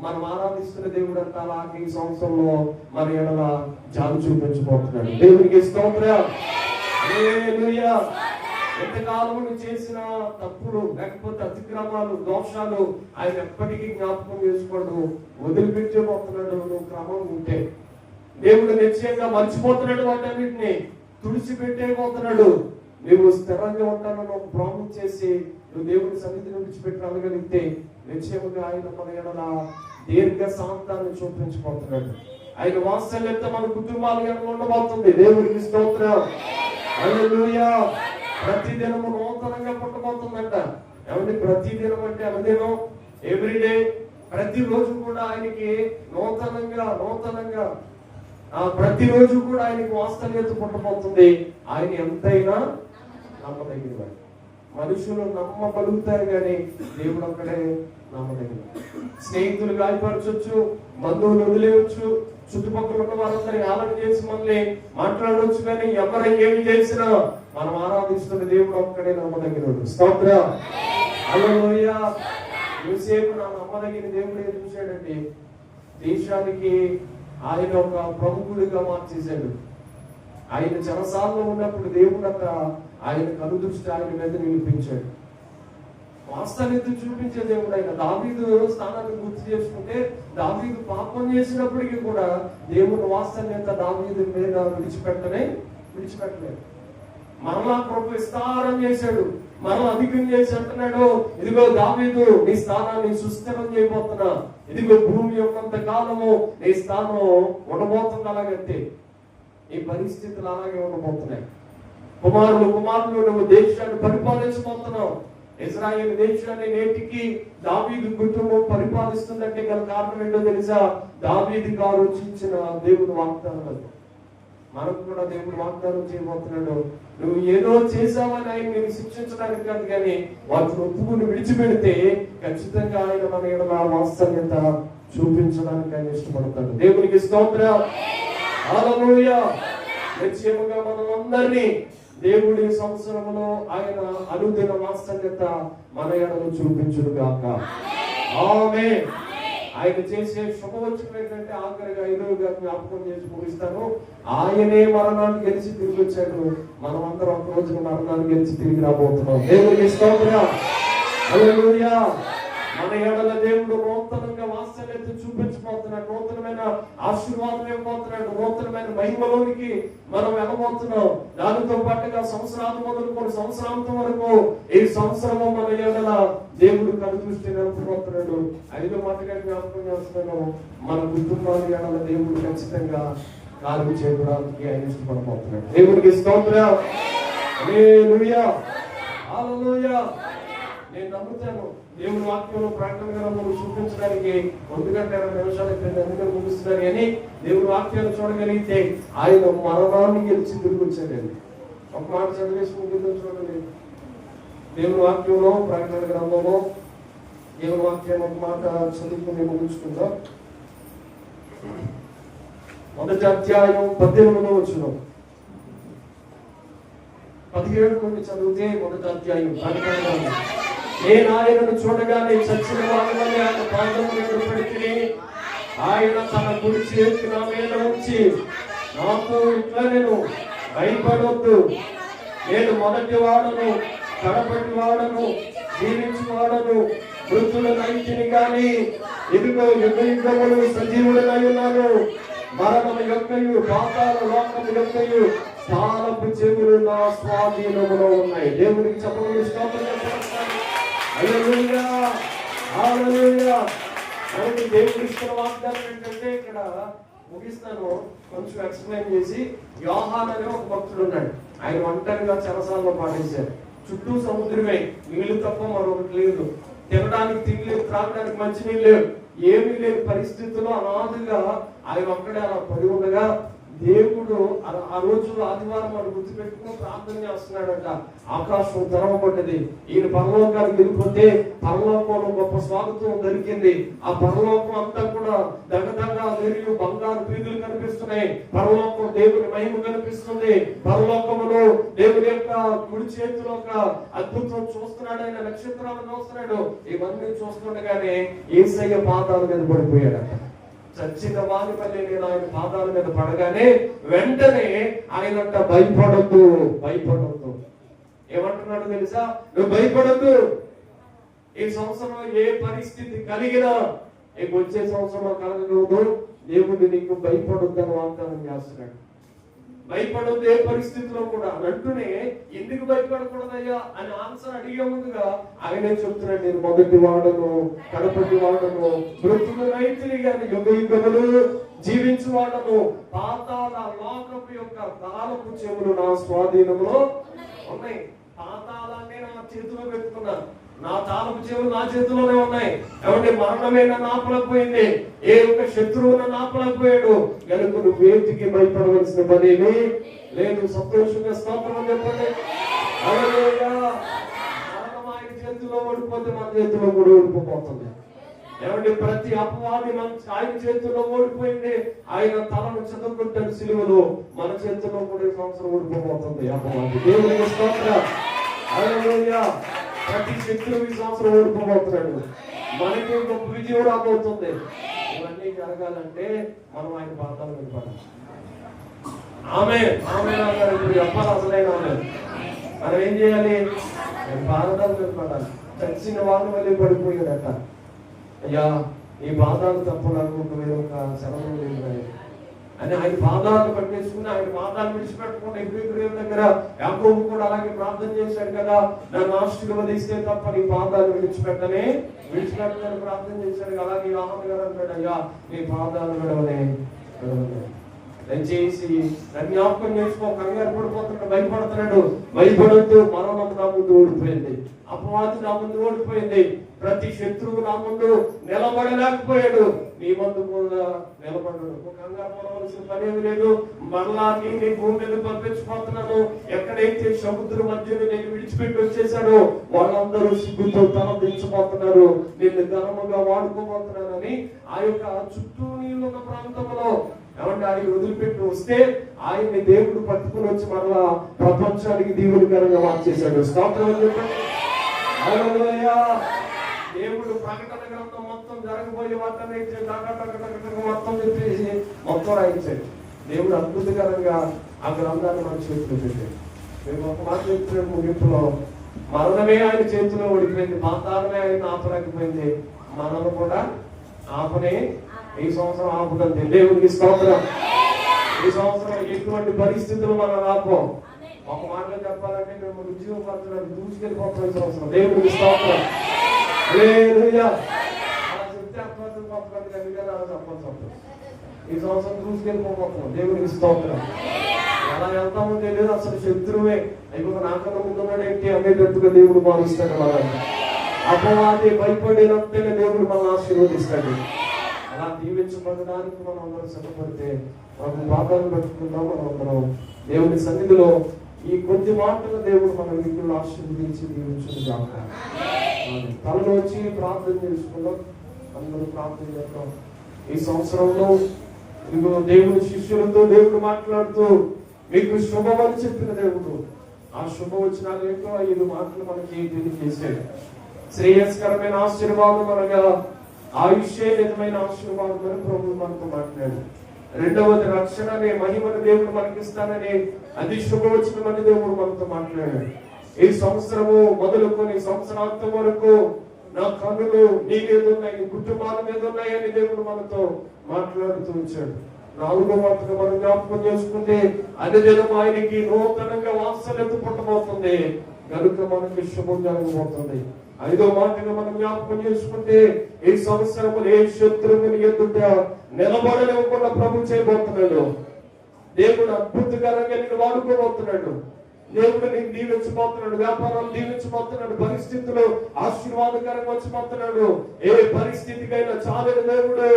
మనం ఆరాధిస్తున్న దేవుడు అంతా అలాగే ఈ సంవత్సరంలో మన ఎడల జాలి చూపించబోతున్నాడు. దేవునికి స్తోత్రం. హల్లెలూయా. ఎంతకాలం చేసిన తప్పులు లేకపోతే అతిక్రమాలు దోషాలు ఆయన ఎప్పటికీ జ్ఞాపకం చేసుకోడు, వదిలిపెట్టబోతున్నాడు. నువ్వు క్రమం ఉంటే దేవుడు నిశ్చయంగా మర్చిపోతున్నాడు, వాటన్నిటిని తుడిచిపెట్టేపోతున్నాడు. నువ్వు స్థిరంగా ఉంటానని ఒక ప్రామిస్ చేసి నువ్వు దేవుడి సన్నిధిని విడిచిపెట్టి రాగలిగితే నిశ్చయముగా ఆయన మన ఎడల దీర్ఘ శాంతాన్ని చూపించబోతున్నాడు. ఆయన వాత్సల్యత మన కుటుంబాల ఎడల ఉండబోతుంది. దేవుడికి స్తోత్రం. హల్లెలూయా. ప్రతిదినము నూతనంగా పుట్టబోతుందంట. ఏమంటే ప్రతిదినం అంటే అనుదినం, ఎవ్రీడే, ప్రతిరోజు కూడా ఆయనకి నూతనంగా ప్రతిరోజు కూడా ఆయనకి వాత్సల్యత పుట్టబోతుంది. ఆయన ఎంతైనా నమ్మదగినవాడు. మనుషులు నమ్మగలుగుతారు కానీ దేవుడు ఒక్కడే నమ్మదగిన. స్నేహితులు గాయపరచొచ్చు, బంధువులు వదిలేయచ్చు, చుట్టుపక్కల ఉన్న వారందరినీ ఆలోచన చేసి మనల్ని మాట్లాడవచ్చు, కానీ ఎవరు ఏమి చేసినా మనం ఆరాధిస్తున్న దేవుడు ఒక్కడే నమ్మదగినడు. స్తోత్రం. హల్లెలూయా. యోసేపు నా నమ్మదగిన దేవుడే చూశాడండి. దేశానికి ఆయన ఒక ప్రముఖుడిగా మార్చేశాడు. ఆయన చెరసాలలో ఉన్నప్పుడు దేవుడు ఆయన కనుదృష్టి ఆయన మీద నిలిపించాడు. వాస్తవాన్ని చూపించే దేవుడు ఆయన. దావీదు స్థానాన్ని గుర్తు చేసుకుంటే దావీదు పాపం చేసినప్పటికీ కూడా దేవుడు వాస్తవ్యంత దావీదు మీద విడిచిపెట్టలేదు. మరలా కృప విస్తారం చేశాడు, మరలా అధికం చేసి అంటున్నాడు, ఇదిగో దావీదు నీ స్థానాన్ని సుస్థిరం చేయబోతున్నా, ఇదిగో భూమి యొక్కంత కాలము నీ స్థానం ఉండబోతుంది. అలాగంటే ఈ పరిస్థితులు అలాగే ఉండబోతున్నాయి. కుమారులు నువ్వు దేశాన్ని పరిపాలించబోతున్నావు. ఇజ్రాయేల్ దేశాన్ని నేటికి దావీదు కుటుంబం పరిపాలిస్తుందంటే గల కారణం ఏంటో తెలుసా? దావీదు గారు రచించిన దేవుని వాగ్దానాలు. మనకు కూడా దేవుడు వాగ్దానం చేయబోతున్నాడు. నువ్వు ఏదో చేసావని ఆయన నేను శిక్షించడానికి కాదు, కానీ వాటిని ఒప్పుకుని విడిచిపెడితే ఖచ్చితంగా ఆయన మన ఎడల వాత్సల్యత చూపించడానికి ఆయన ఇష్టపడతాడు. దేవునికి స్తోత్రం. హల్లెలూయా. నిశ్చయముగా మనమందరినీ దేవుడి సంవత్సరంలో ఆయన అనుదిన వాత్సల్యత మన ఎడల చూపించును గాక. ఆమేన్. ఆయన చేసే శుభవచనం ఏంటంటే ఆఖరిగా 5వ జ్ఞాపకం చేసి ముగిస్తాను. ఆయనే మరణాన్ని గెలిచి తిరిగి వచ్చాడు. మనం అందరం ఒక రోజున మరణాన్ని గెలిచి తిరిగి రాబోతున్నాం. దేవునికి స్తోత్రం. హల్లెలూయా. మన ఎడల దేవుడు నూతనంగా వాత్సల్యత చూపించబోతున్నాడు, నూతనమైన ఆశీర్వాదం ఇవ్వబోతున్నాడు, నూతనమైన మహిమలోనికి మనం వెళ్ళబోతున్నాం. దానితో పాటుగా సంవత్సరాలు మొదలుకొని సంవత్సరాంతం వరకు ఈ సంవత్సరము మన ఎడల దేవుడు కనుదృష్టి నిలపబోతున్నాడు. 5వ మాటగా జ్ఞాపకం చేస్తున్నాను, మన కుటుంబాల ఎడల దేవుడు ఖచ్చితంగా కార్యం చేయడానికి ఆయన ఇష్టపడబోతున్నాడు. దేవుడికి స్తోత్రం. హల్లెలూయా. హల్లెలూయా. నేను నమ్ముతాను దేవుని వాక్యంలో ప్రకటన గ్రంథంలో చూపించడానికి 1 గంట 20 నిమిషాలు ఎందుకంటే ముగిస్తున్నారు, కానీ దేవుని వాక్యాలు చూడగలిగితే ఆయన మరణాన్ని గెలిచి తిరిగి వచ్చాడండి. ఒక మాట చదివేసి ముగిద్దాం చూడండి. దేవుని వాక్యంలో ప్రకటన గ్రంథంలో దేవుని వాక్యం ఒక మాట చదువుకుని ముగించుకుందాం. 1వ అధ్యాయం 18వ వచనం 17 నుండి చదివితే 1వ అధ్యాయం ప్రకటన గ్రంథం. నేను ఆయనను చూడగానే చచ్చిన వారి వల్ల ఆయన పాదములను పెట్టి ఆయన తన కుడి చేతి నా మీద ఉంచి నాకు ఇట్లా, నేను భయపడొద్దు, నేను మొదటి వాడను, కడపటి వాడను, జీవించి వాడను, మృతులనైతిని గాని ఇదిగో యుగములు సజీవుడనై ఉన్నాను. మరణము యొక్కయు పాతాళ లోకము యొక్కయు తాళపు చెవులు నా స్వాధీనములో ఉన్నాయి. దేవునికి చెప్పమని స్తోత్రం చేస్తున్నాను. హల్లెలూయా. హల్లెలూయా. మనకి దేవుడు ఇస్తున్న వాగ్దానం ఏంటంటే, ఇక్కడ ముగిస్తాను కొంచెం ఎక్స్ప్లెయిన్ చేసి, యోహాను అనే ఒక భక్తుడు ఉన్నాడు. ఆయన ఒంటరిగా చెరసాలలో పాడేశారు. చుట్టూ సముద్రమే, నీళ్లు తప్ప మరొకటి లేదు. తినడానికి తిండి లేదు, త్రాగడానికి మంచినీళ్ళు లేవు, ఏమీ లేని పరిస్థితుల్లో అనాథుగా ఆయన ఒక్కడే అలా పడి ఉండగా దేవుడు ఆ రోజు ఆదివారం వాడు గుర్తుపెట్టుకుని ప్రార్థన చేస్తున్నాడట. ఆకాశం తెరవబడ్డది. ఈయన పరలోకానికి వెళ్ళిపోతే పరలోకంలో గొప్ప స్వాగతం దొరికింది. ఆ పరలోకం అంతా కూడా దగదగా వెలుగు బంగారు పీదులు కనిపిస్తున్నాయి. పరలోకం దేవుని మహిమ కనిపిస్తుంది. పరలోకములో దేవుని యొక్క కుడి చేతిలో ఒక అద్భుతం చూస్తున్నాడు. ఆయన నక్షత్రాలను చూస్తున్నాడు. ఇవన్నీ చూస్తుండగానే యేసయ్య పాదాల మీద పడిపోయాడట. చచ్చిన వారి వల్లే నేను ఆయన పాదాల మీద పడగానే వెంటనే ఆయనంట భయపడద్దు, భయపడద్దు. ఏమంటున్నాడు తెలుసా? నువ్వు భయపడద్దు. ఈ సంవత్సరం ఏ పరిస్థితి కలిగినా నీకు వచ్చే సంవత్సరంలో కలగదు. దేవుడు నీకు భయపడొద్దని వాగ్దానం చేస్తున్నాడు. భయపడొద్దు ఏ పరిస్థితిలో కూడా అంటూనే, ఎందుకు భయపడకూడదయ్యా అని ఆన్సర్ అడిగే ముందుగా ఆయనే చెప్తున్నాడు, నేను మొదటి వాడను, కడపటి వాడను, మృతులు రైతులు గాని యుగ యుగములు జీవించు వాడను, పాతాళ లోకపు యొక్క తాళపు చెవులు నా స్వాధీనంలో ఉన్నాయి. పాతాళాన్ని నా చేతిలో పెట్టుకున్నాను. నా తాళపు చెవులు నా చేతిలోనే ఉన్నాయి. కాబట్టి మరణమే నన్ను ఆపలేకపోయింది, ఏ ఒక్క శత్రువు నన్ను ఆపలేకపోయాడు. కనుక నువ్వు వేటికి భయపడవలసిన పనేమి లేదు. సంతోషంగా స్తోత్రం చెప్పండి. హల్లెలూయా. చేతుల్లో ఓడిపోతే మన చేతుల్లో కూడా ఓడిపోతుంది. ఏమంటే ప్రతి అపవాది ఆయన చేతుల్లో ఓడిపోయింది. ఆయన తలను చదువుకుంటాడు సిలువలో, మన చేతుల్లో కూడా ఈ సంవత్సరం ఓడిపోతుంది అపవాది. దేవునికి స్తోత్రం. హల్లెలూయా. ప్రతి శత్రువు ఈ సంవత్సరం ఓడిపోతున్నాడు. మనకి గొప్ప విజయం రాబోతుంది. ఇవన్నీ జరగాలంటే మనం ఆయన పాదాలు వినపడాలి. ఆమె ఇప్పుడు చెప్పాలి అసలైన మనం ఏం చేయాలి? పాదాలు వినపడాలి. చచ్చిన వాళ్ళు మళ్ళీ పడిపోయాడట. అయ్యా ఈ పాదాలు తప్ప నాకు ఒక సెలవు లేదు అని ఆయన పాదాలను పట్టేసుకుని, ఆయన పాదాలు విడిచిపెట్టకుండా ఎగ్రీగ్రేవ్ దగ్గర యాకోబు కూడా అలాగే ప్రార్థన చేశాడు కదా, నన్ను ఆశీర్వదిస్తే తప్ప నీ పాదాలు విడిచిపెట్టని ప్రార్థన చేశాడు. అలాగే యోహాను గారు అంటాడు, అయ్యా నీ పాదాలు విడవలే దయచేసి జ్ఞాపకం చేసుకో. కంగారు పడిపోతున్నాడు, భయపడద్దు. మరణం నా ముందు ఓడిపోయింది, అపవాది నా ముందు ఓడిపోయింది, ప్రతి శత్రువు నా ముందు నిలబడలేకపోయాడు, నీ ముందు కూడా నిలబడ్డాడు. కంగారు పడవలసిన పనేమి లేదు. మరలా నీ భూమి మీద పంపించిపోతున్నాను. ఎక్కడైతే సముద్ర మధ్యలో నేను విడిచిపెట్టి వచ్చేసాను వాళ్ళందరూ సిగ్గుతో తలదించిపోతున్నారు, నిన్ను ఘనముగా వాడుకోబోతున్నానని ఆ యొక్క చుట్టూ నీళ్ళున్న ప్రాంతంలో ఏమంటే ఆయన వదిలిపెట్టి వస్తే ఆయన్ని దేవుడు పట్టుకుని వచ్చి మరలా ప్రపంచానికి దీవునికరంగా మార్చేశాడు. స్తోత్రం చెప్పండి. హల్లెలూయా. దేవుడు ప్రకటన గ్రంథం మొత్తం జరగబోయే వార్తనే మొత్తం చెప్పేసి మొత్తం రాయించాడు. దేవుడు అద్భుతకరంగా ఆ గ్రంథాన్ని మన చేతిలో పెట్టాడు. మేము ఒక మాట చెప్తున్నాడు ముగింపులో, మరణమే ఆయన చేతిలో ఓడిపోయింది, పాతాళమే ఆయన ఆపలేకపోయింది, మనము కూడా ఆపనే ఈ సంవత్సరం ఆపుతుంది. దేవుడికి స్తోత్రం. ఈ సంవత్సరం ఎటువంటి పరిస్థితులు మనం రాపం. ఒక మాటలో చెప్పాలంటే మేము ఉద్యోగపడుతున్నాం, దూసుకెళ్ళిపోతాం ఈ సంవత్సరం. దేవుడికి స్తోత్రం. హల్లెలూయా. అలా చెప్తే అర్థం కొంతమంది అలా చెప్పాల్సి ఈ సంవత్సరం దూసుకెళ్ళిపోతున్నాం. దేవుడికి స్తోత్రం. ఎలా వెళ్తామో తెలియదు, అసలు శత్రువే అయిపో నాకన్నా ముందున్నాడు ఏంటి అనేటట్టుగా దేవుడు మారుస్తాడు. మనల్ని అపవాది భయపడినంతగా దేవుడు మనల్ని ఆశీర్వదిస్తాడు. అలా దీవించబడడానికి మనం అందరం సిద్ధపడితే మనం పాదాలు పెట్టుకుందాం. మనం అందరం దేవుని సన్నిధిలో ఈ కొద్ది మాటలు దేవుడు మన వీటిని ఆశీర్వదించి దీవించుకుందాం. తనలో వచ్చి ప్రార్థన చేసుకుందాం. అందరూ ప్రార్థన చేద్దాం. ఈ సంవత్సరంలో ఇదిగో దేవుని శిష్యులతో దేవుడు మాట్లాడుతూ మీకు శుభమని చెప్పిన దేవుడు ఆ శుభవచనాలు ఏంటో 5 మాటలు మనకి తెలియజేశాడు. శ్రేయస్కరమైన ఆశీర్వాదం అనగా ఆయుష్యే నిజమైన ఆశీర్వాదం అని ప్రభువు మనతో మాట్లాడాడు. రెండవది రక్షణ అనే మహిమను దేవుడు మనకిస్తానని అది శుభవచనం అని దేవుడు మనతో మాట్లాడాడు. ఈ సంవత్సరము మొదలుకొని సంవత్సరాంతం వరకు నా కన్నులు నీ మీద ఉన్నాయి, నీ కుటుంబాల మీద ఉన్నాయని దేవుడు మనతో మాట్లాడుతూ వచ్చాడు. 4వ మాటగా మనం జ్ఞాపకం చేసుకుంటే అనుదినం ఆయనకి నూతనంగా వాత్సల్యత పుట్టబోతుంది కనుక మనకి శుభం జరగబోతుంది. 5వ మాటగా మనం జ్ఞాపకం చేసుకుంటే ఈ సంవత్సరము ఏ శత్రువుని ఎదుట నిలబడలేకుండా ప్రభు చేయబోతున్నాడు. దేవుడు అద్భుతకరంగా నిన్ను వాడుకోబోతున్నాడు. దేవుడు నీకు దీవించబోతున్నాడు, వ్యాపారాలు దీవించబోతున్నాడు, పరిస్థితులు ఆశీర్వాదకరంగా వచ్చిపోతున్నాడు. ఏ పరిస్థితికైనా చాలిన దేవుడు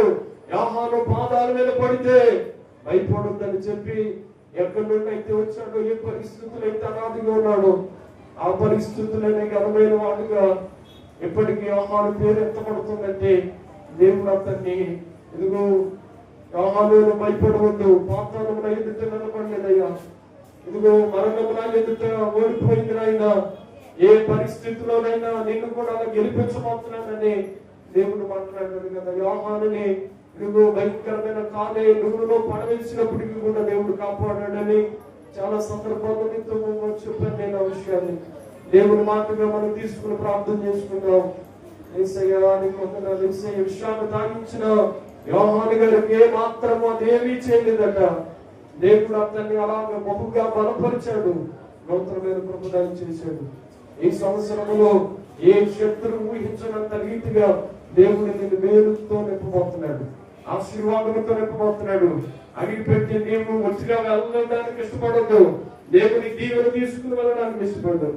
యోహాను పాదాల మీద పడితే భయపడొద్దని చెప్పి ఎక్కడి నుండి అయితే వచ్చాడో, ఏ పరిస్థితులు అయితే అనాదిగా ఉన్నాడు ఆ పరిస్థితులనే ఘనమైన వాడుగా ఇప్పటికీ యోహాను పేరు ఎత్తబడుతుందంటే దేవుడు అతన్ని ఇదిగో యోహాను భయపడవద్దు, పాతాళమున ఎదుట నిలబడలేదయ్యా, ఇదిగో మరణమున ఎదుట ఓడిపోయింది నాయనా, ఏ పరిస్థితిలోనైనా నిన్ను కూడా అలా గెలిపించబోతున్నానని దేవుడు మాట్లాడాడు కదా. యోహానుని ఇదిగో భయంకరమైన కాలే నువ్వులో పడవేసినప్పటికీ కూడా దేవుడు కాపాడాడని చాలా సందర్భాల్లో నీతో చెప్పాను నేను ఆ విషయాన్ని. దేవుని మాటగా మనం తీసుకుని ప్రార్థన చేసుకున్నాం. యేసయ్యా నీకు వందనాలు. యేసయ్య విషయాన్ని తాగించిన యోహాను గారికి ఏ మాత్రము అదేమీ చేయలేదట. దేవుడు అతన్ని అలాగే బహుగా బలపరిచాడు, నూతనమైన కృపదానం చేశాడు. ఈ సంవత్సరంలో ఏ శత్రువు ఊహించినంత రీతిగా దేవుడు నిన్ను మేలుతో నింపబోతున్నాడు, ఆశీర్వాదంతో నింపబోతున్నాడు. అడిగి పెట్టి నీవు వచ్చిగా వెళ్ళడానికి ఇష్టపడద్దు, దేవుని దీవెన తీసుకుని వెళ్ళడానికి ఇష్టపడదు.